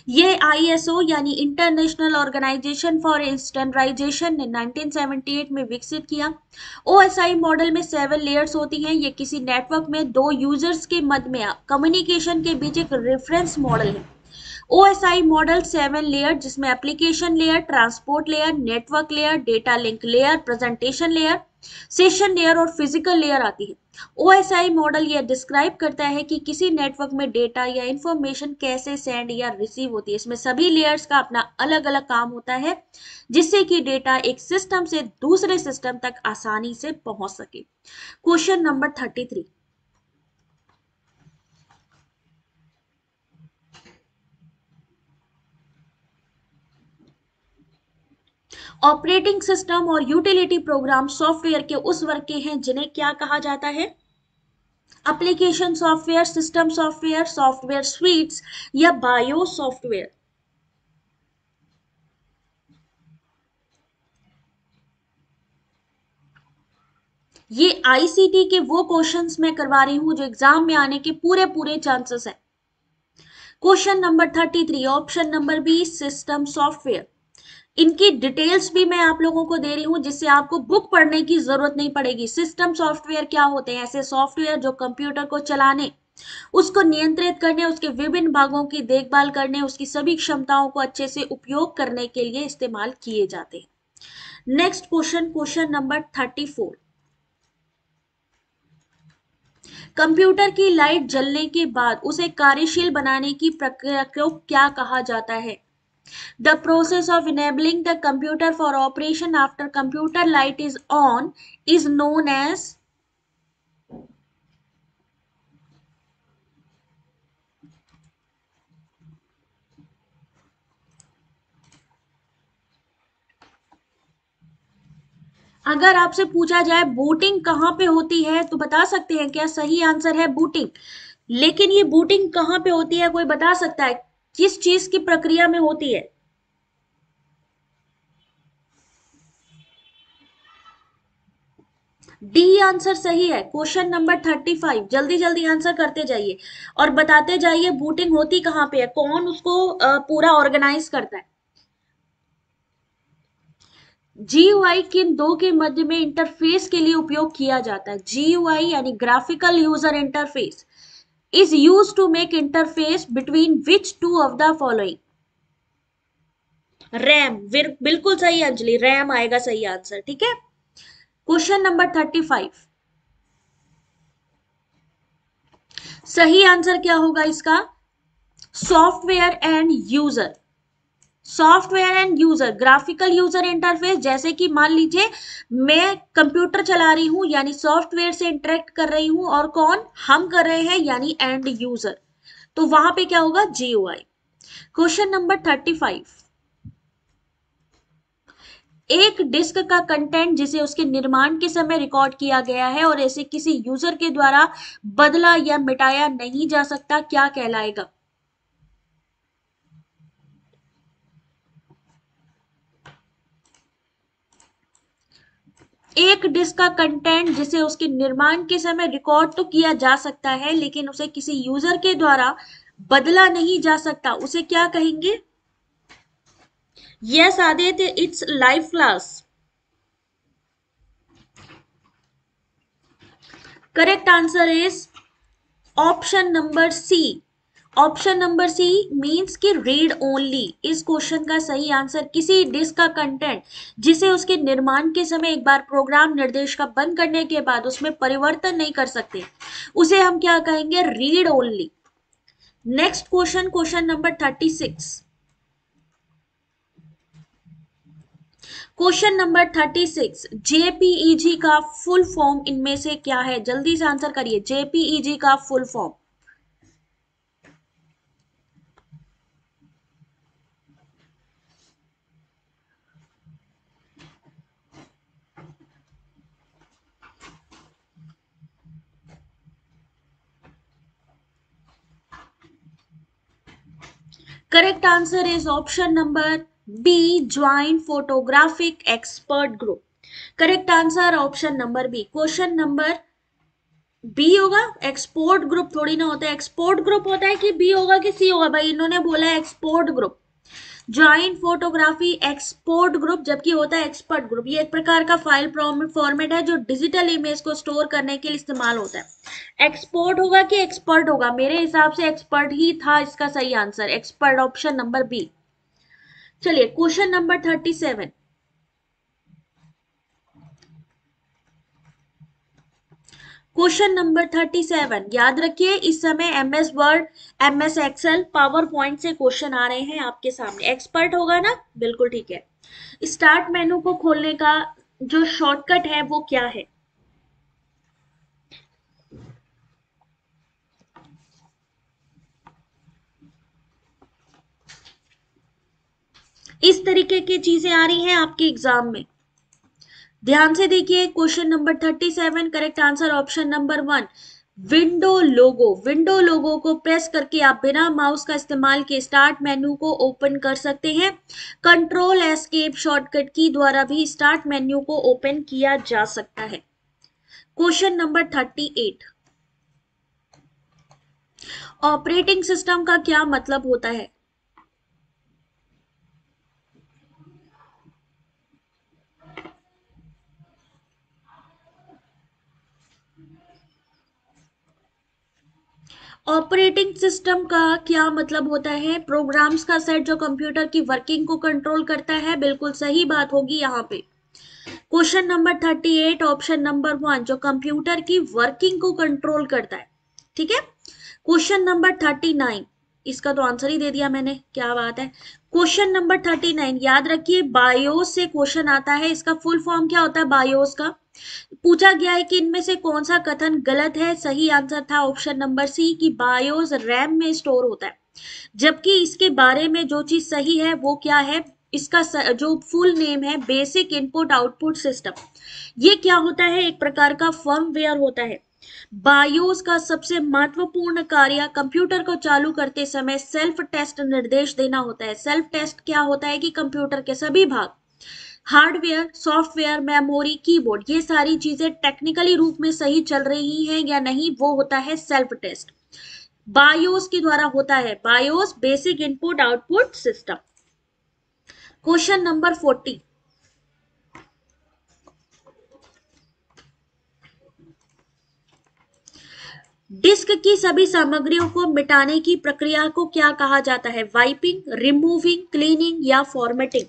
ये आईएसओ यानी इंटरनेशनल ऑर्गेनाइजेशन फॉर स्टैंडर्डाइजेशन ने 1978 में विकसित किया। ओएसआई मॉडल में 7 लेयर्स होती हैं। ये किसी नेटवर्क में दो यूजर्स के मध्य में कम्युनिकेशन के बीच एक रेफरेंस मॉडल है। ओएसआई मॉडल 7 लेयर, जिसमें application layer, transport layer, network layer, data link layer, presentation layer, session layer और फिजिकल लेयर आती है। ओएसआई मॉडल यह डिस्क्राइब करता है कि किसी नेटवर्क में डेटा या इंफॉर्मेशन कैसे सेंड या रिसीव होती है। इसमें सभी लेयर्स का अपना अलग अलग काम होता है जिससे कि डेटा एक सिस्टम से दूसरे सिस्टम तक आसानी से पहुंच सके। क्वेश्चन नंबर 33, ऑपरेटिंग सिस्टम और यूटिलिटी प्रोग्राम सॉफ्टवेयर के उस वर्ग के हैं जिन्हें क्या कहा जाता है? Application software, system software, software sweets या बायो सॉफ्टवेयर। ये आईसीटी के वो क्वेश्चंस मैं करवा रही हूं जो एग्जाम में आने के पूरे पूरे चांसेस हैं। Question number 33, option number B, system software. इनकी डिटेल्स भी मैं आप लोगों को दे रही हूं जिससे आपको बुक पढ़ने की जरूरत नहीं पड़ेगी। सिस्टम सॉफ्टवेयर क्या होते हैं? ऐसे सॉफ्टवेयर जो कंप्यूटर को चलाने उसको नियंत्रित करने, उसके विभिन्न भागों की देखभाल करने, उसकी सभी क्षमताओं को अच्छे से उपयोग करने के लिए इस्तेमाल किए जाते हैं। Next question, question number 34। Computer की लाइट जलने के बाद उसे कार्यशील बनाने की प्रक्रिया को क्या कहा जाता है? The process of enabling the computer for operation after computer light is on is known as. अगर आपसे पूछा जाए बूटिंग कहाँ पे होती है तो बता सकते हैं क्या? सही आंसर है बूटिंग। लेकिन ये बूटिंग कहाँ पे होती है, कोई बता सकता है किस चीज की प्रक्रिया में होती है? डी आंसर सही है। क्वेश्चन नंबर 35, जल्दी जल्दी आंसर करते जाइए और बताते जाइए बूटिंग होती कहाँ पे है, कौन उसको पूरा ऑर्गेनाइज करता है। जीयूआई किन दो के मध्य में इंटरफेस के लिए उपयोग किया जाता है? जीयूआई यानी graphical user interface is use to make interface between which two of the following? RAM. बिल्कुल सही अंजलि, रैम आएगा सही आंसर। ठीक है। क्वेश्चन नंबर 35, सही आंसर क्या होगा इसका? Software and user. Software and user, graphical user interface, जैसे कि मान लीजिए मैं कंप्यूटर चला रही हूं यानी सॉफ्टवेयर से इंटरेक्ट कर रही हूं, और कौन हम कर रहे हैं यानी एंड यूजर, तो वहां पे क्या होगा? जीयूआई। क्वेश्चन नंबर 35, एक डिस्क का कंटेंट जिसे उसके निर्माण के समय रिकॉर्ड किया गया है और इसे किसी यूजर के द्वारा बदला या मिटाया नहीं जा सकता, क्या कहलाएगा? एक डिस्क का कंटेंट जिसे उसके निर्माण के समय रिकॉर्ड तो किया जा सकता है लेकिन उसे किसी यूजर के द्वारा बदला नहीं जा सकता, उसे क्या कहेंगे? Yes Aditya, it's live class. Correct answer is option number C. Option number C means कि रीड ओनली। इस क्वेश्चन का सही आंसर, किसी डिस्क का कंटेंट जिसे उसके निर्माण के समय एक बार प्रोग्राम निर्देश का बंद करने के बाद उसमें परिवर्तन नहीं कर सकते, उसे हम क्या कहेंगे? Read only. Next question, question number 36। Question number 36, JPEG का फुल फॉर्म इनमें से क्या है? जल्दी से आंसर करिए, जेपीईजी का full form. Correct answer is option number B, joint photographic expert group. Correct answer option number B. Question number B होगा। एक्सपोर्ट ग्रुप थोड़ी ना होता है, एक्सपोर्ट ग्रुप होता है कि बी होगा कि सी होगा? भाई इन्होंने बोला है export group, joint photography export group, जबकि होता है एक्सपर्ट ग्रुप। ये एक प्रकार का फाइल फॉर्मेट है जो डिजिटल इमेज को स्टोर करने के लिए इस्तेमाल होता है। एक्सपोर्ट होगा कि एक्सपर्ट होगा? मेरे हिसाब से एक्सपर्ट ही था इसका सही answer, expert, option number B. चलिए क्वेश्चन नंबर 37। क्वेश्चन नंबर 37, याद रखिए इस समय MS Word, MS Excel, power point से क्वेश्चन आ रहे हैं आपके सामने। एक्सपर्ट होगा ना? बिल्कुल ठीक है। स्टार्ट मेनू को खोलने का जो शॉर्टकट है वो क्या है? इस तरीके की चीजें आ रही हैं आपके एग्जाम में, ध्यान से देखिए। Question number 37, correct answer option number 1, window logo. Window logo को प्रेस करके आप बिना माउस का इस्तेमाल के स्टार्ट मेन्यू को ओपन कर सकते हैं। कंट्रोल एस्केप शॉर्टकट की द्वारा भी स्टार्ट मेन्यू को ओपन किया जा सकता है। क्वेश्चन नंबर 38, ऑपरेटिंग सिस्टम का क्या मतलब होता है? ऑपरेटिंग सिस्टम का क्या मतलब होता है? प्रोग्राम्स का सेट जो कंप्यूटर की वर्किंग को कंट्रोल करता है। बिल्कुल सही बात होगी यहाँ पे। क्वेश्चन नंबर 38 ऑप्शन नंबर 1 जो कंप्यूटर की वर्किंग को कंट्रोल करता है। ठीक है। क्वेश्चन नंबर 39, इसका तो आंसर ही दे दिया मैंने, क्या बात है। क्वेश्चन नंबर 39 याद रखिए, बायोस से क्वेश्चन आता है। इसका फुल फॉर्म क्या होता है बायोस का? पूछा गया है कि इनमें से कौन सा कथन गलत है। सही आंसर था ऑप्शन नंबर सी कि बायोस रैम में स्टोर होता है। जबकि इसके बारे में जो चीज सही है वो क्या है, इसका जो फुल नेम है बेसिक इनपुट आउटपुट सिस्टम। ये क्या होता है? एक प्रकार का फर्मवेयर होता है। बायोस का सबसे महत्वपूर्ण कार्य कंप्यूटर को चालू करते समय सेल्फ टेस्ट निर्देश देना होता है। सेल्फ टेस्ट क्या होता है कि कंप्यूटर के सभी भाग, हार्डवेयर, सॉफ्टवेयर, मेमोरी, कीबोर्ड, ये सारी चीजें टेक्निकली रूप में सही चल रही हैं या नहीं, वो होता है सेल्फ टेस्ट। बायोस के द्वारा होता है। BIOS basic input output system. Question number 40, disk की सभी सामग्रियों को मिटाने की प्रक्रिया को क्या कहा जाता है? वाइपिंग, रिमूविंग, क्लीनिंग या फॉर्मेटिंग?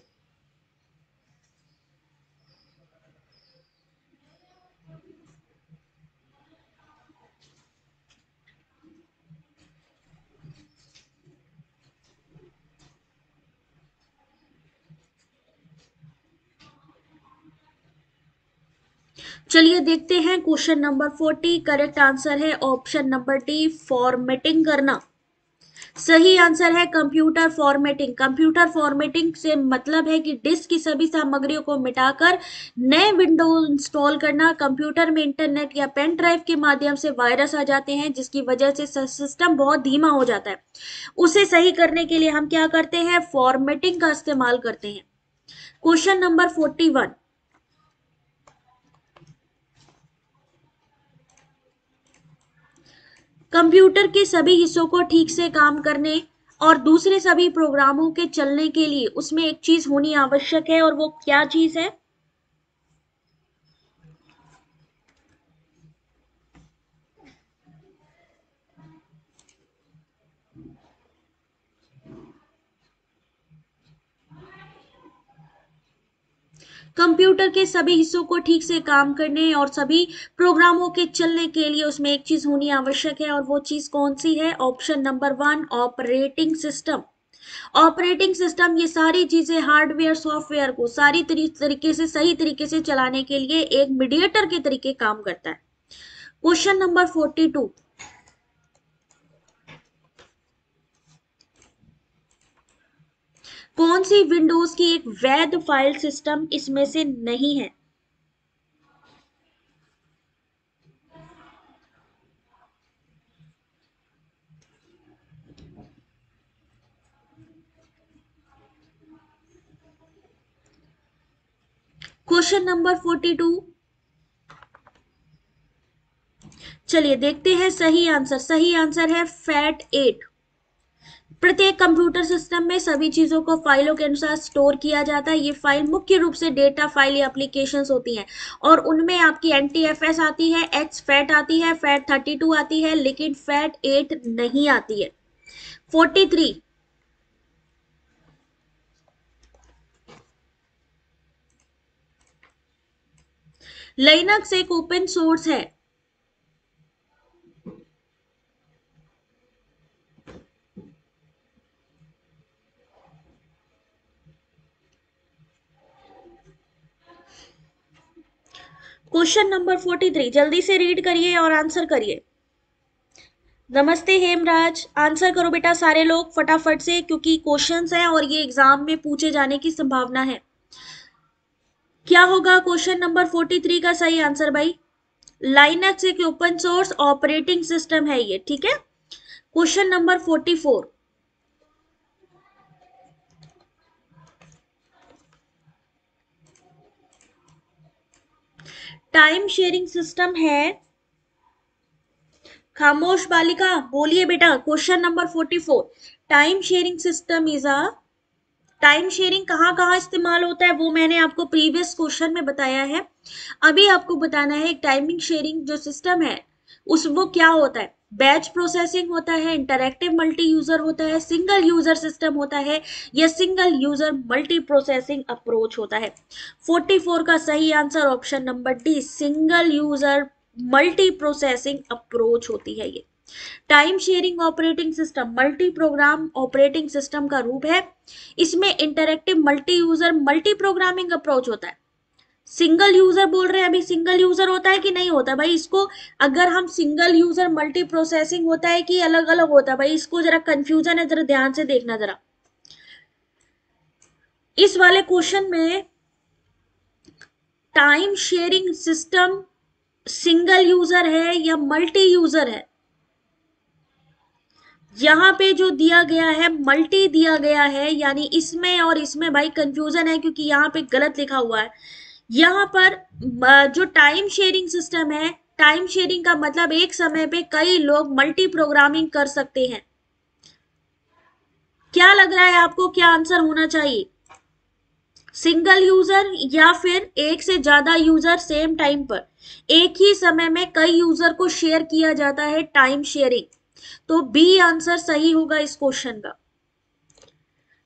चलिए देखते हैं क्वेश्चन नंबर 40। करेक्ट आंसर है ऑप्शन नंबर डी, फॉर्मेटिंग करना। सही आंसर है कंप्यूटर फॉर्मेटिंग। कंप्यूटर फॉर्मेटिंग से मतलब है कि डिस्क की सभी सामग्रियों को मिटाकर नए विंडो इंस्टॉल करना। कंप्यूटर में इंटरनेट या पेन ड्राइव के माध्यम से वायरस आ जाते हैं जिसकी वजह से सिस्टम बहुत धीमा हो जाता है। उसे सही करने के लिए हम क्या करते हैं? फॉर्मेटिंग का इस्तेमाल करते हैं। क्वेश्चन नंबर 41, कंप्यूटर के सभी हिस्सों को ठीक से काम करने और दूसरे सभी प्रोग्रामों के चलने के लिए उसमें एक चीज होनी आवश्यक है, और वो क्या चीज है? कंप्यूटर के सभी हिस्सों को ठीक से काम करने और सभी प्रोग्रामों के चलने के लिए उसमें एक चीज होनी आवश्यक है, और वो चीज कौन सी है? Option number 1, operating system. Operating system ये सारी चीजें हार्डवेयर सॉफ्टवेयर को सारी तरीके से सही तरीके से चलाने के लिए एक मीडिएटर के तरीके काम करता है। क्वेश्चन नंबर 42, कौन सी विंडोज की एक वैध फाइल सिस्टम इसमें से नहीं है? क्वेश्चन नंबर 42, चलिए देखते हैं सही आंसर। सही आंसर है फैट 8। प्रत्येक कंप्यूटर सिस्टम में सभी चीजों को फाइलों के अनुसार स्टोर किया जाता है। ये फाइल मुख्य रूप से डेटा फाइल या एप्लीकेशंस होती हैं, और उनमें आपकी NTFS आती है, एक्स फैट आती है, फैट 32 आती है, लेकिन फैट 8 नहीं आती है। 43, लिनक्स एक ओपन सोर्स है। क्वेश्चन नंबर 43 जल्दी से रीड करिए और आंसर करिए। नमस्ते हेमराज, आंसर करो बेटा सारे लोग फटाफट से, क्योंकि क्वेश्चंस हैं और ये एग्जाम में पूछे जाने की संभावना है। क्या होगा क्वेश्चन नंबर 43 का सही आंसर भाई? लाइनक्स एक ओपन सोर्स ऑपरेटिंग सिस्टम है ये, ठीक है। Question number 44, time sharing system है। खामोश बालिका बोलिए बेटा। Question number 44, time sharing system is a, time sharing कहाँ कहाँ इस्तेमाल होता है वो मैंने आपको प्रीवियस क्वेश्चन में बताया है। अभी आपको बताना है टाइमिंग शेयरिंग जो सिस्टम है उस वो क्या होता है, बैच प्रोसेसिंग होता है, इंटरैक्टिव मल्टी यूजर होता है, सिंगल यूजर सिस्टम होता है, या single user multi processing approach होता है। 44 का सही answer option number D, single user multi processing approach होती है ये। Time sharing operating system multi programme operating system का रूप है। इसमें interactive multi user multi programming approach होता है। सिंगल यूजर बोल रहे हैं अभी, सिंगल यूजर होता है कि नहीं होता भाई, इसको अगर हम सिंगल यूजर मल्टी प्रोसेसिंग होता है कि अलग अलग होता है भाई, इसको जरा कंफ्यूजन है, जरा ध्यान से देखना जरा। इस वाले क्वेश्चन में time sharing system single user है या मल्टी यूजर है? यहाँ पे जो दिया गया है मल्टी दिया गया है, यानी इसमें और इसमें भाई कंफ्यूजन है क्योंकि यहाँ पे गलत लिखा हुआ है। यहाँ पर जो टाइम शेयरिंग सिस्टम है, टाइम शेयरिंग का मतलब एक समय पे कई लोग मल्टी प्रोग्रामिंग कर सकते हैं। क्या लग रहा है आपको, क्या आंसर होना चाहिए, सिंगल यूजर या फिर एक से ज्यादा यूजर सेम टाइम पर, एक ही समय में कई यूजर को शेयर किया जाता है, टाइम शेयरिंग। तो बी आंसर सही होगा इस क्वेश्चन का।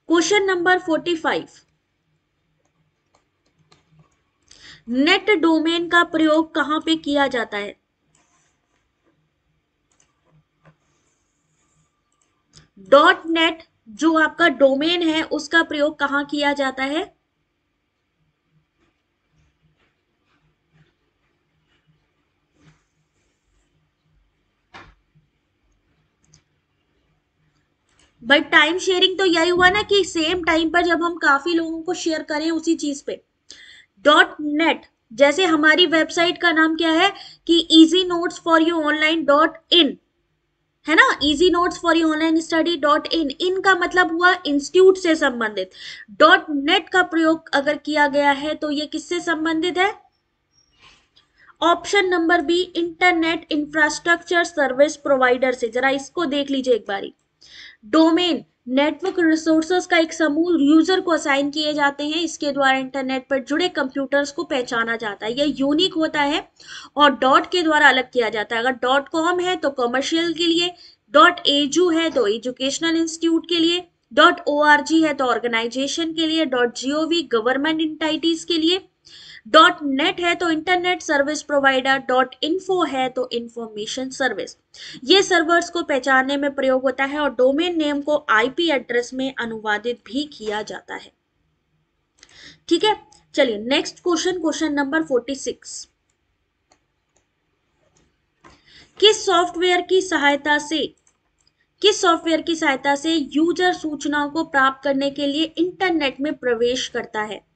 क्वेश्चन नंबर 45, नेट डोमेन का प्रयोग कहां पे किया जाता है? डॉट नेट जो आपका डोमेन है उसका प्रयोग कहां किया जाता है? बट टाइम शेयरिंग तो यही हुआ ना कि सेम टाइम पर जब हम काफी लोगों को शेयर करें उसी चीज पे। डॉट नेट, जैसे हमारी वेबसाइट का नाम क्या है कि easy notes for you online dot in, है ना, easy notes for you online study dot in, in का मतलब हुआ इंस्टीट्यूट से संबंधित। डॉट नेट का प्रयोग अगर किया गया है तो ये किससे संबंधित है? Option number B, internet infrastructure service provider से। जरा इसको देख लीजिए एक बारी। डोमेन नेटवर्क रिसोर्सेज का एक समूह यूजर को असाइन किए जाते हैं, इसके द्वारा इंटरनेट पर जुड़े कंप्यूटर्स को पहचाना जाता है, यह यूनिक होता है और डॉट के द्वारा अलग किया जाता है। अगर डॉट कॉम है तो कमर्शियल के लिए, डॉट एजू है तो एजुकेशनल इंस्टीट्यूट के लिए, डॉट ओ आर जी है तो ऑर्गेनाइजेशन के लिए, dot G O V government entities के लिए, डॉट नेट है तो internet service provider, dot info है तो इंफॉर्मेशन सर्विस। ये सर्वर्स को पहचानने में प्रयोग होता है और डोमेन नेम को आईपी एड्रेस में अनुवादित भी किया जाता है। ठीक है, चलिए नेक्स्ट क्वेश्चन, क्वेश्चन नंबर 46, किस सॉफ्टवेयर की सहायता से, किस सॉफ्टवेयर की सहायता से यूजर सूचनाओं को प्राप्त करने के लिए इंटरनेट में प्रवेश करता है?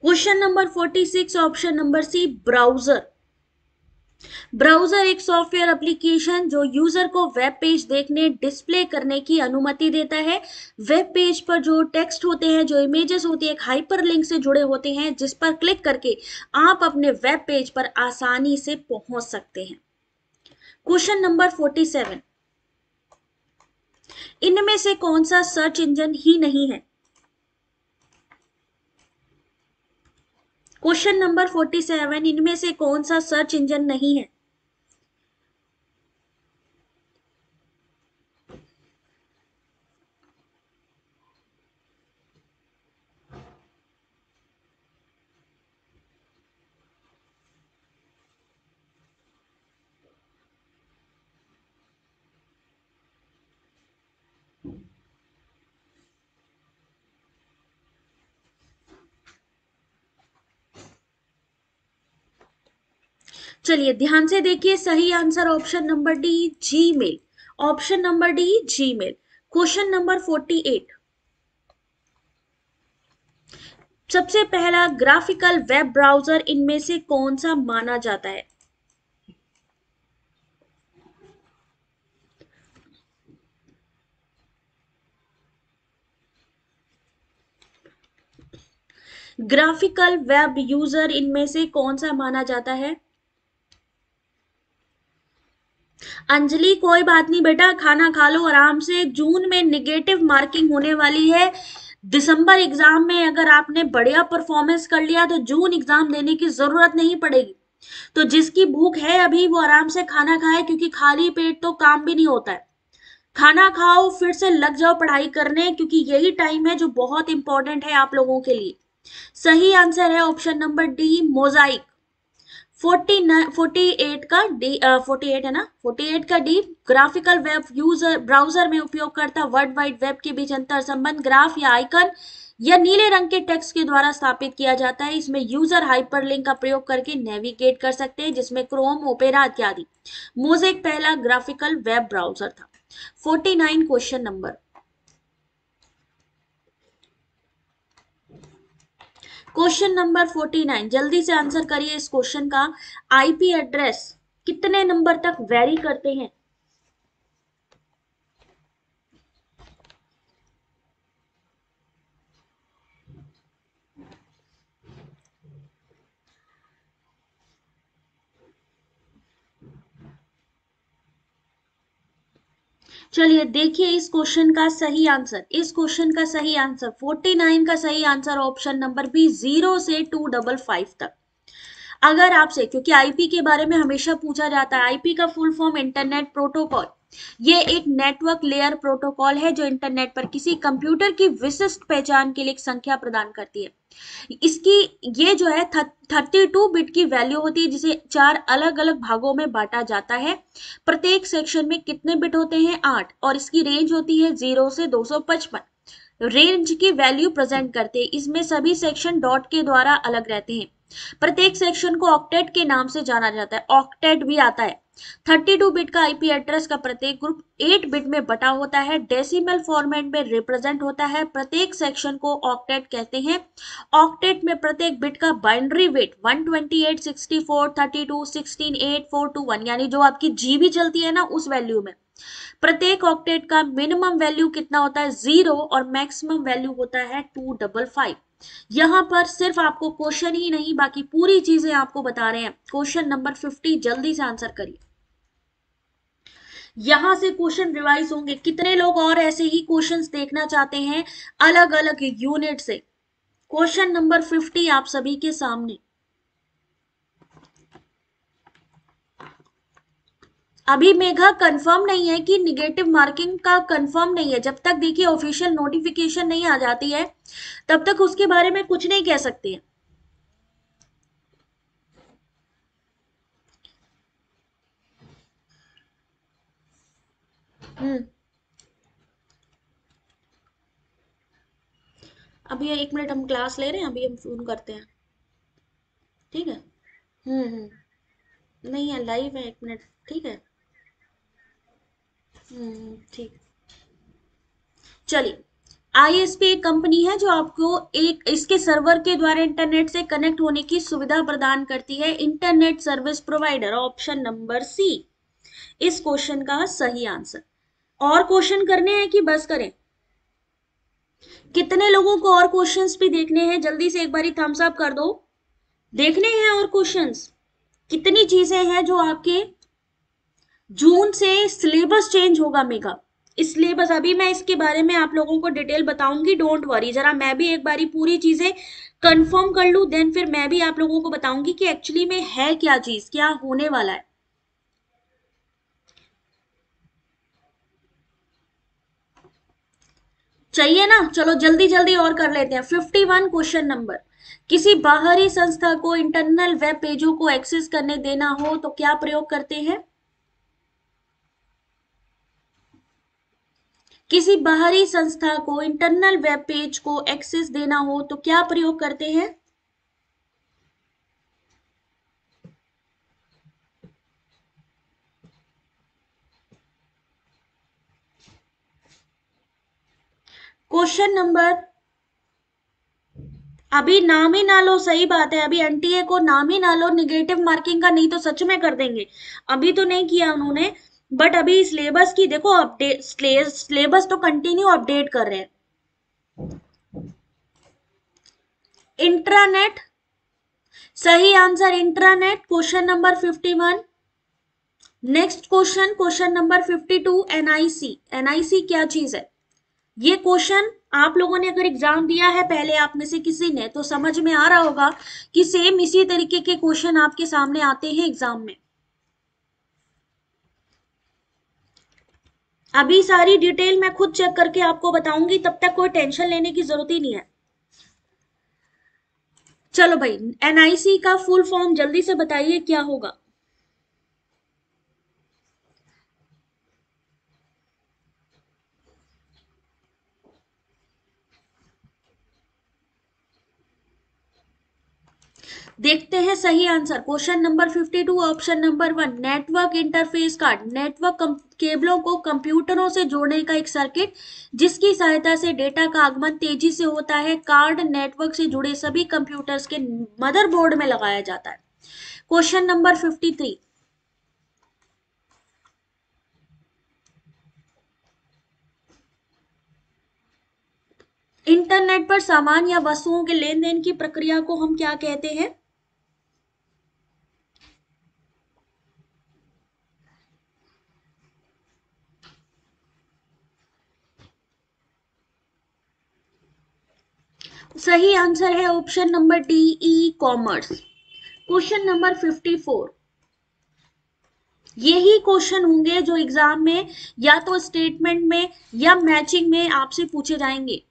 Question number 46 option number C, browser. Browser एक सॉफ्टवेयर एप्लीकेशन जो यूजर को वेब पेज देखने, डिस्प्ले करने की अनुमति देता है। वेब पेज पर जो टेक्स्ट होते हैं, जो इमेजेस होती है, एक हाइपरलिंक से जुड़े होते हैं जिस पर क्लिक करके आप अपने वेब पेज पर आसानी से पहुंच सकते हैं। क्वेश्चन नंबर 47, इनमें से कौन सा सर्च इंजन ही नहीं है? क्वेश्चन नंबर 47, इनमें से कौन सा सर्च इंजन नहीं है? चलिए ध्यान से देखिए, सही answer option number D, Gmail. Option number D, Gmail. Question number 48, सबसे पहला ग्राफिकल वेब ब्राउजर इनमें से कौन सा माना जाता है? ग्राफिकल वेब यूजर इनमें से कौन सा माना जाता है? अंजलि कोई बात नहीं बेटा, खाना खा लो आराम से। जून में निगेटिव मार्किंग होने वाली है। दिसंबर एग्जाम में अगर आपने बढ़िया परफॉर्मेंस कर लिया तो जून एग्जाम देने की जरूरत नहीं पड़ेगी। तो जिसकी भूख है अभी वो आराम से खाना खाए, क्योंकि खाली पेट तो काम भी नहीं होता है। खाना खाओ, फिर से लग जाओ पढ़ाई करने, क्योंकि यही टाइम है जो बहुत इंपॉर्टेंट है आप लोगों के लिए। सही आंसर है ऑप्शन नंबर डी, मोजाइक। 48 का डी, 48 है ना, 48 का D. Graphical web user browser में उपयोगकर्ता वर्ल्ड वाइड वेब के बीच अंतर संबंध ग्राफ या आइकन या नीले रंग के टेक्स्ट के द्वारा स्थापित किया जाता है। इसमें यूजर हाइपरलिंक का प्रयोग करके नेविगेट कर सकते हैं, जिसमें क्रोम, ओपेरा इत्यादि। मोजेक पहला ग्राफिकल वेब ब्राउजर था। 49 क्वेश्चन नंबर। क्वेश्चन नंबर 49, जल्दी से आंसर करिए इस क्वेश्चन का। आईपी एड्रेस कितने नंबर तक वेरी करते हैं? चलिए देखिए इस क्वेश्चन का सही आंसर। इस क्वेश्चन का सही आंसर 49 का सही आंसर ऑप्शन नंबर बी, 0 से 255 तक। अगर आपसे, क्योंकि आईपी के बारे में हमेशा पूछा जाता है, आईपी का फुल फॉर्म इंटरनेट प्रोटोकॉल। ये एक नेटवर्क लेयर प्रोटोकॉल है जो इंटरनेट पर किसी कंप्यूटर की विशिष्ट पहचान के लिए एक संख्या प्रदान करती है। इसकी ये जो है 32 बिट की वैल्यू होती है, जिसे 4 अलग अलग भागों में बांटा जाता है। प्रत्येक सेक्शन में कितने बिट होते हैं? 8। और इसकी रेंज होती है 0 से 255। रेंज की वैल्यू प्रेजेंट करते हैं। इसमें सभी सेक्शन डॉट के द्वारा अलग रहते हैं। प्रत्येक सेक्शन को ऑक्टेट के नाम से जाना जाता है, ऑक्टेट भी आता है। 32 बिट का आईपी एड्रेस का प्रत्येक ग्रुप 8 बिट में बटा होता है, डेसिमल फॉर्मेट में रिप्रेजेंट होता है। प्रत्येक सेक्शन को ऑक्टेट कहते हैं। ऑक्टेट में प्रत्येक बिट का बाइनरी वेट 128, 64, 32, 16, 8, 4, 2, 1 यानी जो आपकी जीबी चलती है ना उस वैल्यू में। प्रत्येक ऑक्टेट का मिनिमम वैल्यू कितना होता है? 0 और मैक्सिमम वैल्यू होता है 255। यहां पर सिर्फ आपको क्वेश्चन ही नहीं बाकी पूरी चीजें आपको बता रहे हैं। क्वेश्चन नंबर 50, जल्दी से आंसर करिए। यहां से क्वेश्चन रिवाइज होंगे। कितने लोग और ऐसे ही क्वेश्चंस देखना चाहते हैं अलग अलग यूनिट से? क्वेश्चन नंबर 50 आप सभी के सामने। अभी मेघा कंफर्म नहीं है कि निगेटिव मार्किंग का कंफर्म नहीं है। जब तक देखिए ऑफिशियल नोटिफिकेशन नहीं आ जाती है तब तक उसके बारे में कुछ नहीं कह सकते हैं। हम्म। अभी 1 मिनट, हम क्लास ले रहे हैं, अभी हम फोन करते हैं। ठीक है। नहीं है, लाइव है, 1 मिनट। ठीक है। ठीक। चलिए, आईएसपी एक कंपनी है जो आपको एक इसके सर्वर के द्वारा इंटरनेट से कनेक्ट होने की सुविधा प्रदान करती है। Internet service provider, option number C इस क्वेश्चन का सही आंसर। और क्वेश्चन करने हैं कि बस करें? कितने लोगों को और क्वेश्चंस भी देखने हैं? जल्दी से एक बारी थम्स अप कर दो। देखने हैं और क्वेश्चंस? कितनी चीजें हैं जो आपके जून से सिलेबस चेंज होगा मेगा। इस सिलेबस अभी मैं इसके बारे में आप लोगों को डिटेल बताऊंगी, डोंट वरी। जरा मैं भी एक बारी पूरी चीजें कंफर्म कर लूं, देन फिर मैं भी आप लोगों को बताऊंगी कि एक्चुअली में है क्या चीज, क्या होने वाला है। चाहिए ना? चलो जल्दी जल्दी और कर लेते हैं। 51 क्वेश्चन नंबर। किसी बाहरी संस्था को इंटरनल वेब पेजों को एक्सेस करने देना हो तो क्या प्रयोग करते हैं? किसी बाहरी संस्था को इंटरनल वेब पेज को एक्सेस देना हो तो क्या प्रयोग करते हैं? क्वेश्चन नंबर, अभी नाम ही ना लो, सही बात है। अभी एनटीए को नाम ही ना लो निगेटिव मार्किंग का, नहीं तो सच में कर देंगे। अभी तो नहीं किया उन्होंने, बट अभी सिलेबस की देखो अपडेट, सिलेबस तो कंटिन्यू अपडेट कर रहे हैं। इंट्रानेट, सही answer intranet, question number 51। Next question, question number 52, NIC. NIC क्या चीज है? ये क्वेश्चन आप लोगों ने अगर एग्जाम दिया है पहले आप में से किसी ने, तो समझ में आ रहा होगा कि सेम इसी तरीके के क्वेश्चन आपके सामने आते हैं एग्जाम में। अभी सारी डिटेल मैं खुद चेक करके आपको बताऊंगी, तब तक कोई टेंशन लेने की जरूरत ही नहीं है। चलो भाई, एनआईसी का फुल फॉर्म जल्दी से बताइए क्या होगा। देखते हैं सही answer. Question number 52, option number 1, network interface card. Network केबलों को कंप्यूटरों से जोड़ने का एक सर्किट जिसकी सहायता से डेटा का आगमन तेजी से होता है। कार्ड नेटवर्क से जुड़े सभी कंप्यूटर्स के मदरबोर्ड में लगाया जाता है। क्वेश्चन नंबर 53, इंटरनेट पर सामान या वस्तुओं के लेन देन की प्रक्रिया को हम क्या कहते हैं? सही आंसर है option number D, e commerce. Question number 54, यही क्वेश्चन होंगे जो एग्जाम में या तो स्टेटमेंट में या मैचिंग में आपसे पूछे जाएंगे।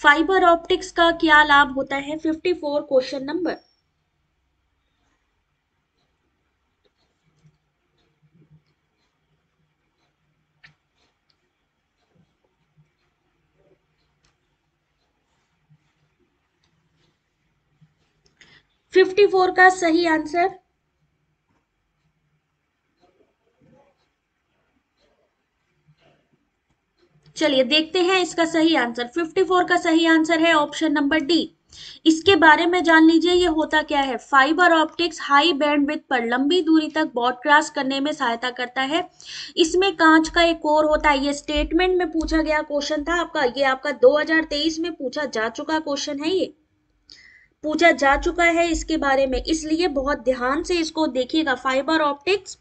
फाइबर ऑप्टिक्स का क्या लाभ होता है? 54 क्वेश्चन नंबर। फिफ्टी फोर का सही आंसर, चलिए देखते हैं इसका सही आंसर। 54 का सही आंसर है ऑप्शन नंबर डी। इसके बारे में जान लीजिए ये होता क्या है। फाइबर ऑप्टिक्स हाई बैंडविड्थ पर लंबी दूरी तक ब्रॉडकास्ट करने में सहायता करता है। इसमें कांच का एक कोर होता है। ये स्टेटमेंट में पूछा गया क्वेश्चन था आपका, ये आपका 2023 में पूछा जा चुका क्वेश्चन है, ये पूछा जा चुका है इसके बारे में, इसलिए बहुत ध्यान से इसको देखिएगा। फाइबर ऑप्टिक्स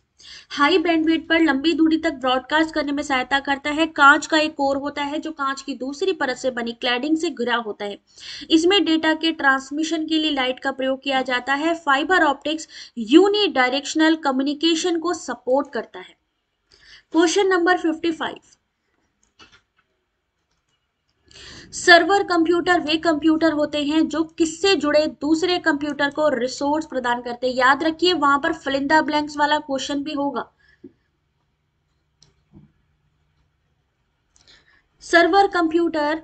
हाई बैंडविड्थ पर लंबी दूरी तक ब्रॉडकास्ट करने में सहायता करता है। कांच का एक कोर होता है जो कांच की दूसरी परत से बनी क्लैडिंग से घिरा होता है। इसमें डेटा के ट्रांसमिशन के लिए लाइट का प्रयोग किया जाता है। Fibre optics unidirectional communication को सपोर्ट करता है। क्वेश्चन नंबर 55, सर्वर कंप्यूटर वे कंप्यूटर होते हैं जो किससे जुड़े दूसरे कंप्यूटर को रिसोर्स प्रदान करते हैं। याद रखिए वहां पर फिलिंदा ब्लैंक्स वाला क्वेश्चन भी होगा। सर्वर कंप्यूटर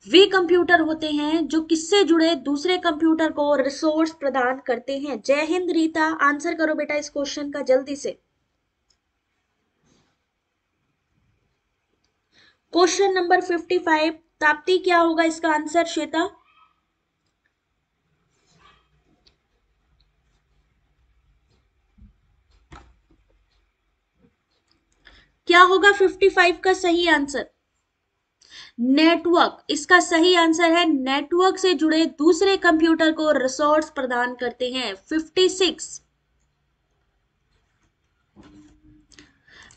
वे कंप्यूटर होते हैं जो किससे जुड़े दूसरे कंप्यूटर को रिसोर्स प्रदान करते हैं। जय हिंद रीता, आंसर करो बेटा इस क्वेश्चन का जल्दी से। क्वेश्चन नंबर 55, ताप्ती क्या होगा इसका आंसर? श्वेता क्या होगा 55 का सही आंसर? नेटवर्क इसका सही आंसर है। नेटवर्क से जुड़े दूसरे कंप्यूटर को रिसोर्स प्रदान करते हैं। 56,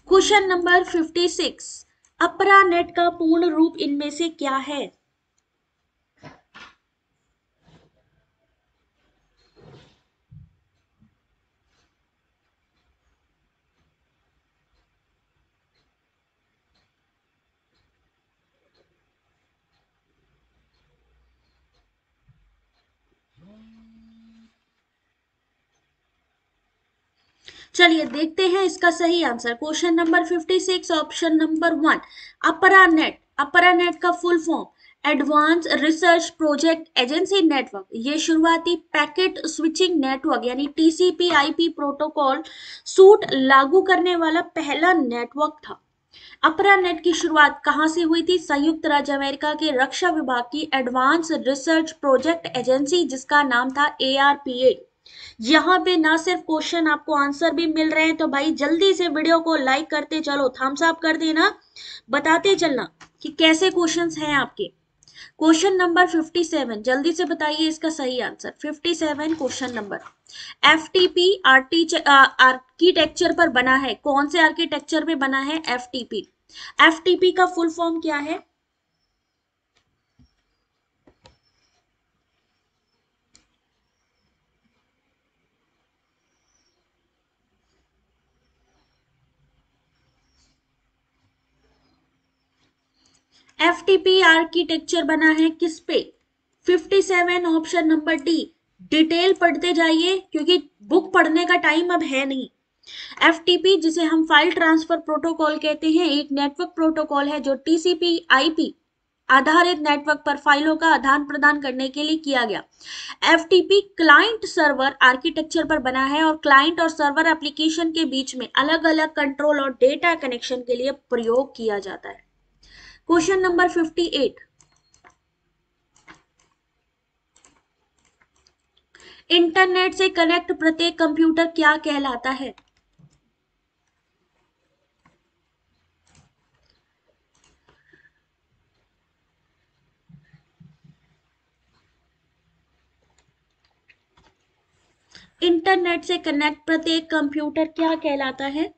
क्वेश्चन नंबर 56, अपरा नेट का पूर्ण रूप इनमें से क्या है? चलिए देखते हैं इसका सही answer. Question number 56, option number 1, अपरा नेट। अपरा नेट का full form advance research project agency network. ये शुरुआती पैकेट स्विचिंग नेटवर्क यानी टीसीपी आईपी प्रोटोकॉल सूट लागू करने वाला पहला नेटवर्क था। अपरा नेट की शुरुआत कहां से हुई थी? संयुक्त राज्य अमेरिका के रक्षा विभाग की एडवांस रिसर्च प्रोजेक्ट एजेंसी जिसका नाम था एआरपीए। यहाँ पे ना सिर्फ क्वेश्चन आपको आंसर भी मिल रहे हैं, तो भाई जल्दी से वीडियो को लाइक करते चलो, थम्स अप कर देना, बताते चलना कि कैसे क्वेश्चंस हैं आपके। क्वेश्चन नंबर 57, जल्दी से बताइए इसका सही answer. 57 question number. FTP architecture पर बना है, कौन से आर्किटेक्चर पे बना है एफटीपी? एफटीपी का फुल फॉर्म क्या है? एफटीपी आर्किटेक्चर बना है किस पे? 57 ऑप्शन नंबर डी। डिटेल पढ़ते जाइए क्योंकि बुक पढ़ने का टाइम अब है नहीं। एफटीपी जिसे हम फाइल ट्रांसफर प्रोटोकॉल कहते हैं, एक नेटवर्क प्रोटोकॉल है जो टीसीपी आईपी आधारित नेटवर्क पर फाइलों का आदान प्रदान करने के लिए किया गया। एफटीपी क्लाइंट सर्वर आर्किटेक्चर पर बना है और क्लाइंट और सर्वर एप्लीकेशन के बीच में अलग अलग कंट्रोल और डेटा कनेक्शन के लिए प्रयोग किया जाता है। क्वेश्चन नंबर 58, इंटरनेट से कनेक्ट प्रत्येक कंप्यूटर क्या कहलाता है? इंटरनेट से कनेक्ट प्रत्येक कंप्यूटर क्या कहलाता है?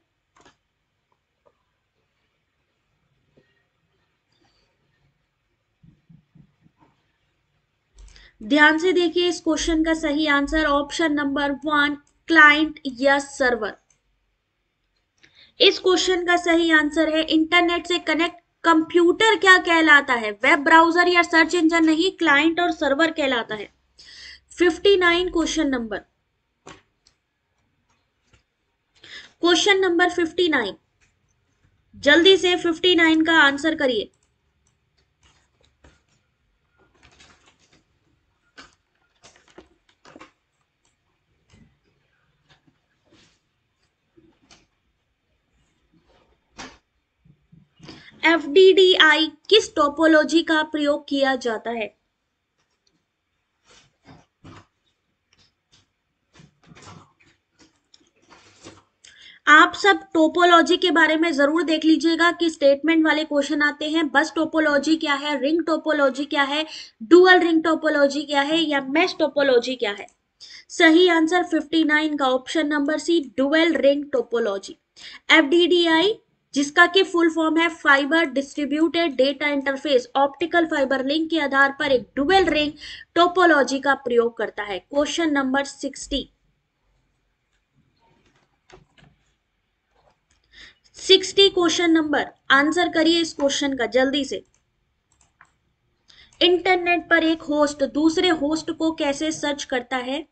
ध्यान से देखिए इस क्वेश्चन का सही आंसर ऑप्शन नंबर 1, क्लाइंट या सर्वर। इस क्वेश्चन का सही आंसर है इंटरनेट से कनेक्ट कंप्यूटर क्या कहलाता है? वेब ब्राउजर या सर्च इंजन नहीं, क्लाइंट और सर्वर कहलाता है। 59 क्वेश्चन नंबर। क्वेश्चन नंबर 59, जल्दी से 59 का आंसर करिए। एफडीडीआई किस टोपोलॉजी का प्रयोग किया जाता है? आप सब टोपोलॉजी के बारे में जरूर देख लीजिएगा कि स्टेटमेंट वाले क्वेश्चन आते हैं। बस टोपोलॉजी क्या है, रिंग टोपोलॉजी क्या है, डुअल रिंग टोपोलॉजी क्या है या मैश टोपोलॉजी क्या है? सही आंसर 59 का option number C, dual ring topology. FDDI जिसका कि फुल फॉर्म है fibre distributed data interface, optical fibre link के आधार पर एक डुअल रिंग टोपोलॉजी का प्रयोग करता है। Question number 60 question number, answer करिए इस क्वेश्चन का जल्दी से। इंटरनेट पर एक होस्ट दूसरे होस्ट को कैसे सर्च करता है?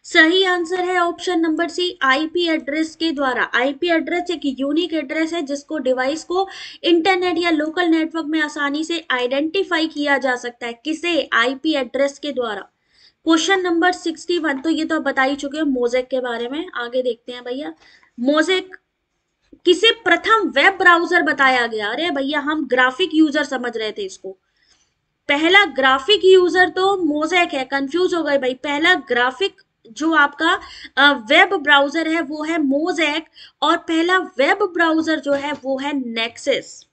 सही आंसर है option number C, IP address के द्वारा। आईपी एड्रेस एक यूनिक एड्रेस है जिसको डिवाइस को इंटरनेट या लोकल नेटवर्क में आसानी से आइडेंटिफाई किया जा सकता है। किसे? आईपी एड्रेस के द्वारा। क्वेश्चन नंबर 61, तो ये तो बता ही चुके हैं मोजेक के बारे में। आगे देखते हैं भैया, मोजेक किसे प्रथम वेब ब्राउजर बताया गया? अरे भैया हम ग्राफिक यूजर समझ रहे थे इसको। पहला ग्राफिक यूजर तो मोजेक है, कंफ्यूज हो गए भाई। पहला ग्राफिक जो आपका वेब ब्राउजर है वो है मोजेक, और पहला वेब ब्राउजर जो है वो है नेक्सस।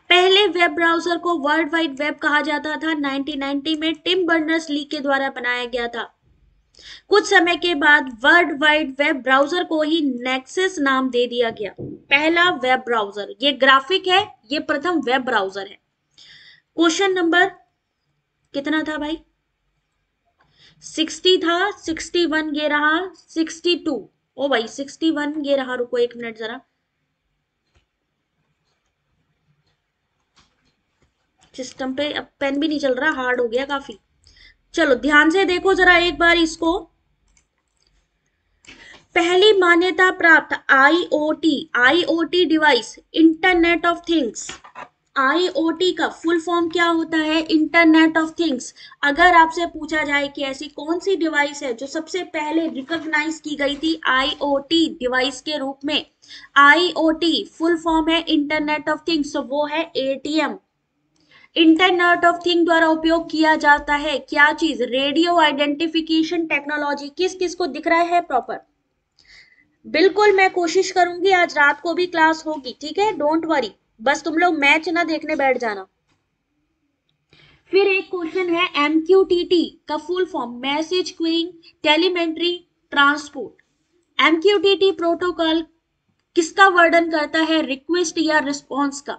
पहले वेब ब्राउजर को वर्ल्ड वाइड वेब कहा जाता था। 1990 में टिम बर्नर्स ली के द्वारा बनाया गया था। कुछ समय के बाद वर्ल्ड वाइड वेब ब्राउजर को ही नेक्सस नाम दे दिया गया। पहला वेब ब्राउजर, ये ग्राफिक है, ये प्रथम वेब ब्राउजर है। क्वेश्चन नंबर कितना था भाई? 60 था, 61 ये रहा, 62। ओ भाई 61 ये रहा, रुको एक मिनट जरा, सिस्टम पे अब पेन भी नहीं चल रहा, हार्ड हो गया काफी। चलो ध्यान से देखो जरा एक बार इसको। पहली मान्यता प्राप्त IoT device, internet of things, IoT का फुल फॉर्म क्या होता है? Internet of things. अगर आपसे पूछा जाए कि ऐसी कौन सी डिवाइस है जो सबसे पहले रिकॉग्नाइज की गई थी आईओटी डिवाइस के रूप में, आईओटी फुल फॉर्म है इंटरनेट ऑफ थिंग्स, तो वो है एटीएम। इंटरनेट ऑफ थिंग द्वारा उपयोग किया जाता है क्या चीज? Radio identification technology. किस किस को दिख रहा है प्रॉपर? बिल्कुल, मैं कोशिश करूंगी आज रात को भी क्लास होगी, ठीक है, डोंट वरी, बस तुम लोग मैच ना देखने बैठ जाना। फिर एक क्वेश्चन है एमक्यूटीटी का full form, message queuing telemetry transport. MQTT protocol किसका वर्णन करता है? रिक्वेस्ट या रिस्पॉन्स का।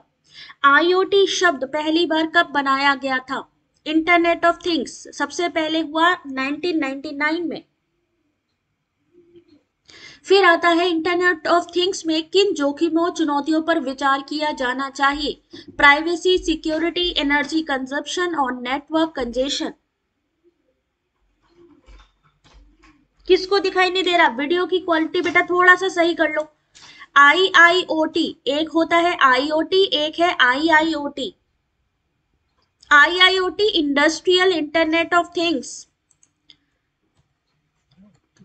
आईओटी शब्द पहली बार कब बनाया गया था? इंटरनेट ऑफ थिंग्स सबसे पहले हुआ 1999 में। फिर आता है इंटरनेट ऑफ थिंग्स में किन जोखिमों चुनौतियों पर विचार किया जाना चाहिए? प्राइवेसी, सिक्योरिटी, एनर्जी कंजप्शन और नेटवर्क कंजेशन। किसको दिखाई नहीं दे रहा? वीडियो की क्वालिटी बेटा थोड़ा सा सही कर लो। आईआईओटी एक होता है, आईओटी एक है IIoT. IIoT industrial internet of things.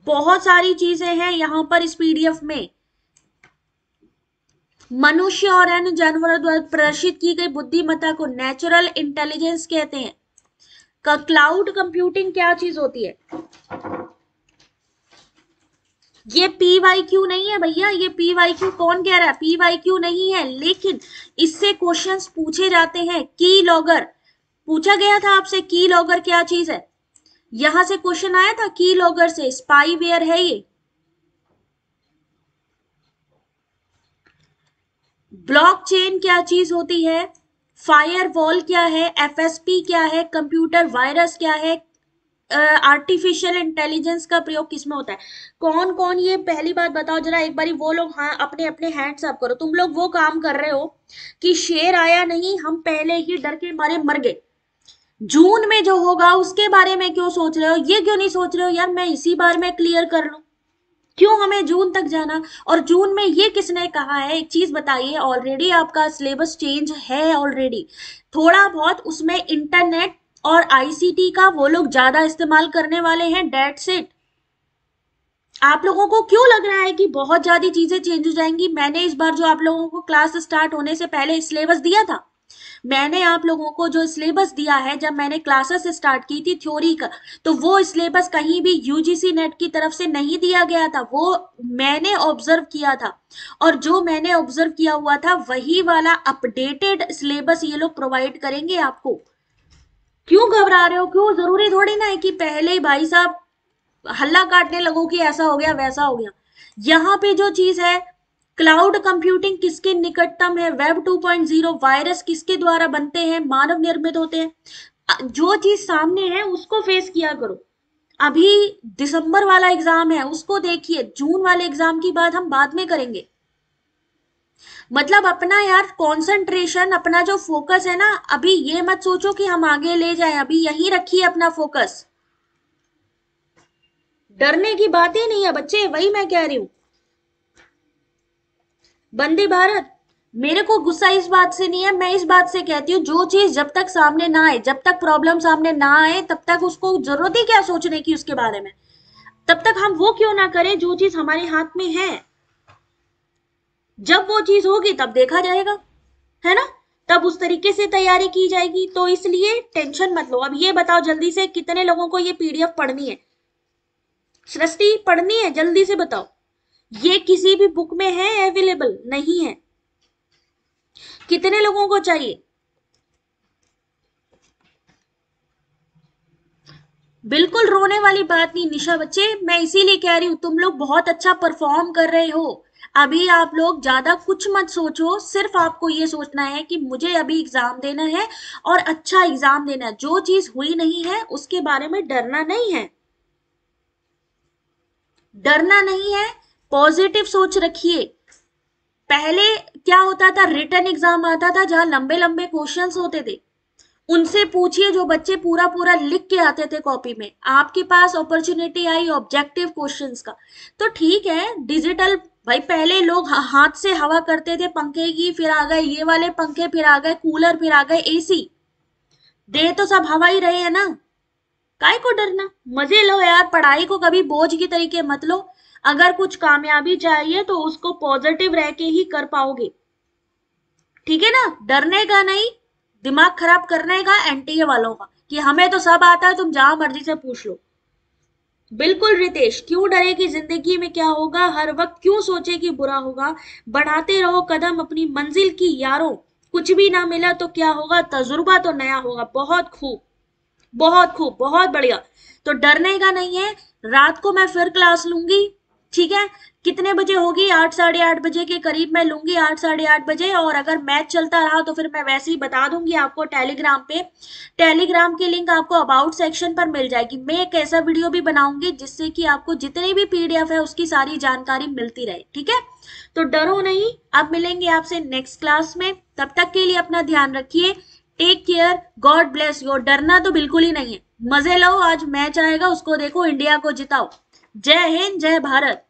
बहुत सारी चीजें हैं यहां पर इस पीडीएफ में। मनुष्य और अन्य जानवरों द्वारा प्रदर्शित की गई बुद्धिमत्ता को नेचुरल इंटेलिजेंस कहते हैं। क्लाउड कंप्यूटिंग क्या चीज होती है? ये पीवाईक्यू नहीं है भैया, ये पीवाईक्यू कौन कह रहा है? पीवाईक्यू नहीं है, लेकिन इससे क्वेश्चंस पूछे जाते हैं। की लॉगर पूछा गया था आपसे, की लॉगर क्या चीज है? यहां से क्वेश्चन आया था की लॉगर से। स्पाईवेयर है ये। ब्लॉकचेन क्या चीज होती है? फायरवॉल क्या है? एफएसपी क्या है? कंप्यूटर वायरस क्या है? आर्टिफिशियल इंटेलिजेंस का प्रयोग किसमें होता है? कौन कौन ये पहली बात बताओ जरा एक बारी, वो लोग हाँ अपने अपने हैंड्स अप करो। तुम लोग वो काम कर रहे हो कि शेर आया नहीं, हम पहले ही डर के मारे मर गए। जून में जो होगा उसके बारे में क्यों सोच रहे हो? ये क्यों नहीं सोच रहे हो यार मैं इसी बार में क्लियर कर लूं? क्यों हमें जून तक जाना? और जून में ये किसने कहा है? एक चीज बताइए, ऑलरेडी आपका सिलेबस चेंज है ऑलरेडी, थोड़ा बहुत उसमें इंटरनेट और आईसीटी का वो लोग ज्यादा इस्तेमाल करने वाले हैं, डेट्स इट। आप लोगों को क्यों लग रहा है कि बहुत ज्यादा चीजें चेंज हो जाएंगी? मैंने इस बार जो आप लोगों को क्लास स्टार्ट होने से पहले सिलेबस दिया था, मैंने आप लोगों को जो सिलेबस दिया है जब मैंने क्लासेस स्टार्ट की थी थ्योरी का, तो वो सिलेबस कहीं भी यूजीसी नेट की तरफ से नहीं दिया गया था, वो मैंने ऑब्जर्व किया था। और जो मैंने ऑब्जर्व किया हुआ था वही वाला अपडेटेड सिलेबस ये लोग प्रोवाइड करेंगे आपको। क्यों घबरा रहे हो? क्यों? जरूरी थोड़ी ना है कि पहले ही भाई साहब हल्ला काटने लगो कि ऐसा हो गया वैसा हो गया। यहाँ पे जो चीज है, क्लाउड कंप्यूटिंग किसके निकटतम है? वेब 2.0। वायरस किसके द्वारा बनते हैं? मानव निर्मित होते हैं। जो चीज सामने है उसको फेस किया करो। अभी दिसंबर वाला एग्जाम है उसको देखिए, जून वाले एग्जाम की बात हम बाद में करेंगे। मतलब अपना यार कंसंट्रेशन, अपना जो फोकस है ना, अभी ये मत सोचो कि हम आगे ले जाएं, अभी यहीं रखिए अपना फोकस। डरने की बात ही नहीं है बच्चे, वही मैं कह रही हूं। वंदे भारत, मेरे को गुस्सा इस बात से नहीं है, मैं इस बात से कहती हूँ जो चीज जब तक सामने ना आए, जब तक प्रॉब्लम सामने ना आए, तब तक उसको जरूरत ही क्या सोचने की उसके बारे में? तब तक हम वो क्यों ना करें जो चीज हमारे हाथ में है? जब वो चीज होगी तब देखा जाएगा, है ना? तब उस तरीके से तैयारी की जाएगी। तो इसलिए टेंशन मत लो। अब ये बताओ जल्दी से, कितने लोगों को ये पीडीएफ पढ़नी है? सृष्टि पढ़नी है? जल्दी से बताओ। ये किसी भी बुक में है अवेलेबल? नहीं है। कितने लोगों को चाहिए? बिल्कुल रोने वाली बात नहीं निशा बच्चे, मैं इसीलिए कह रही हूं तुम लोग बहुत अच्छा परफॉर्म कर रहे हो। अभी आप लोग ज्यादा कुछ मत सोचो, सिर्फ आपको ये सोचना है कि मुझे अभी एग्जाम देना है और अच्छा एग्जाम देना है। जो चीज हुई नहीं है उसके बारे में डरना नहीं है, डरना नहीं है, पॉजिटिव सोच रखिए। पहले क्या होता था, रिटन एग्जाम आता था जहां लंबे लंबे क्वेश्चंस होते थे, उनसे पूछिए जो बच्चे पूरा पूरा लिख के आते थे कॉपी में। आपके पास अपॉर्चुनिटी आई ऑब्जेक्टिव क्वेश्चंस का, तो ठीक है डिजिटल भाई पहले लोग हाथ से हवा करते थे पंखे की, फिर आ गए ये वाले पंखे, फिर आ गए कूलर, फिर आ गए एसी। दे तो सब हवा ही रहे हैं ना, काय को डरना। मजे लो यार, पढ़ाई को कभी बोझ की तरीके मत लो। अगर कुछ कामयाबी चाहिए तो उसको पॉजिटिव रह के ही कर पाओगे, ठीक है ना। डरने का नहीं, दिमाग खराब करने का एनटीए वालों का, कि हमें तो सब आता है, तुम जहां मर्जी से पूछ लो। बिल्कुल रितेश, क्यों डरे कि जिंदगी में क्या होगा, हर वक्त क्यों सोचे कि बुरा होगा। बढ़ाते रहो कदम अपनी मंजिल की यारों, कुछ भी ना मिला तो क्या होगा, तजुर्बा तो नया होगा। बहुत खूब, बहुत खूब, बहुत बढ़िया। तो डरने का नहीं है। रात को मैं फिर क्लास लूंगी, ठीक है। कितने बजे होगी, 8 साढ़े 8 बजे के करीब मैं लूंगी, 8 साढ़े 8 बजे। और अगर मैच चलता रहा तो फिर मैं वैसे ही बता दूंगी आपको टेलीग्राम पे। टेलीग्राम की लिंक आपको अबाउट सेक्शन पर मिल जाएगी। मैं एक ऐसा वीडियो भी बनाऊंगी जिससे कि आपको जितनी भी पीडीएफ है उसकी सारी जानकारी मिलती रहे, ठीक है। तो डरो नहीं। अब मिलेंगे आपसे नेक्स्ट क्लास में, तब तक के लिए अपना ध्यान रखिए। Take care, God bless you. डरना तो बिल्कुल ही नहीं है, मजे लो। आज मैच आएगा, उसको देखो, इंडिया को जिताओ। जय हिंद, जय भारत।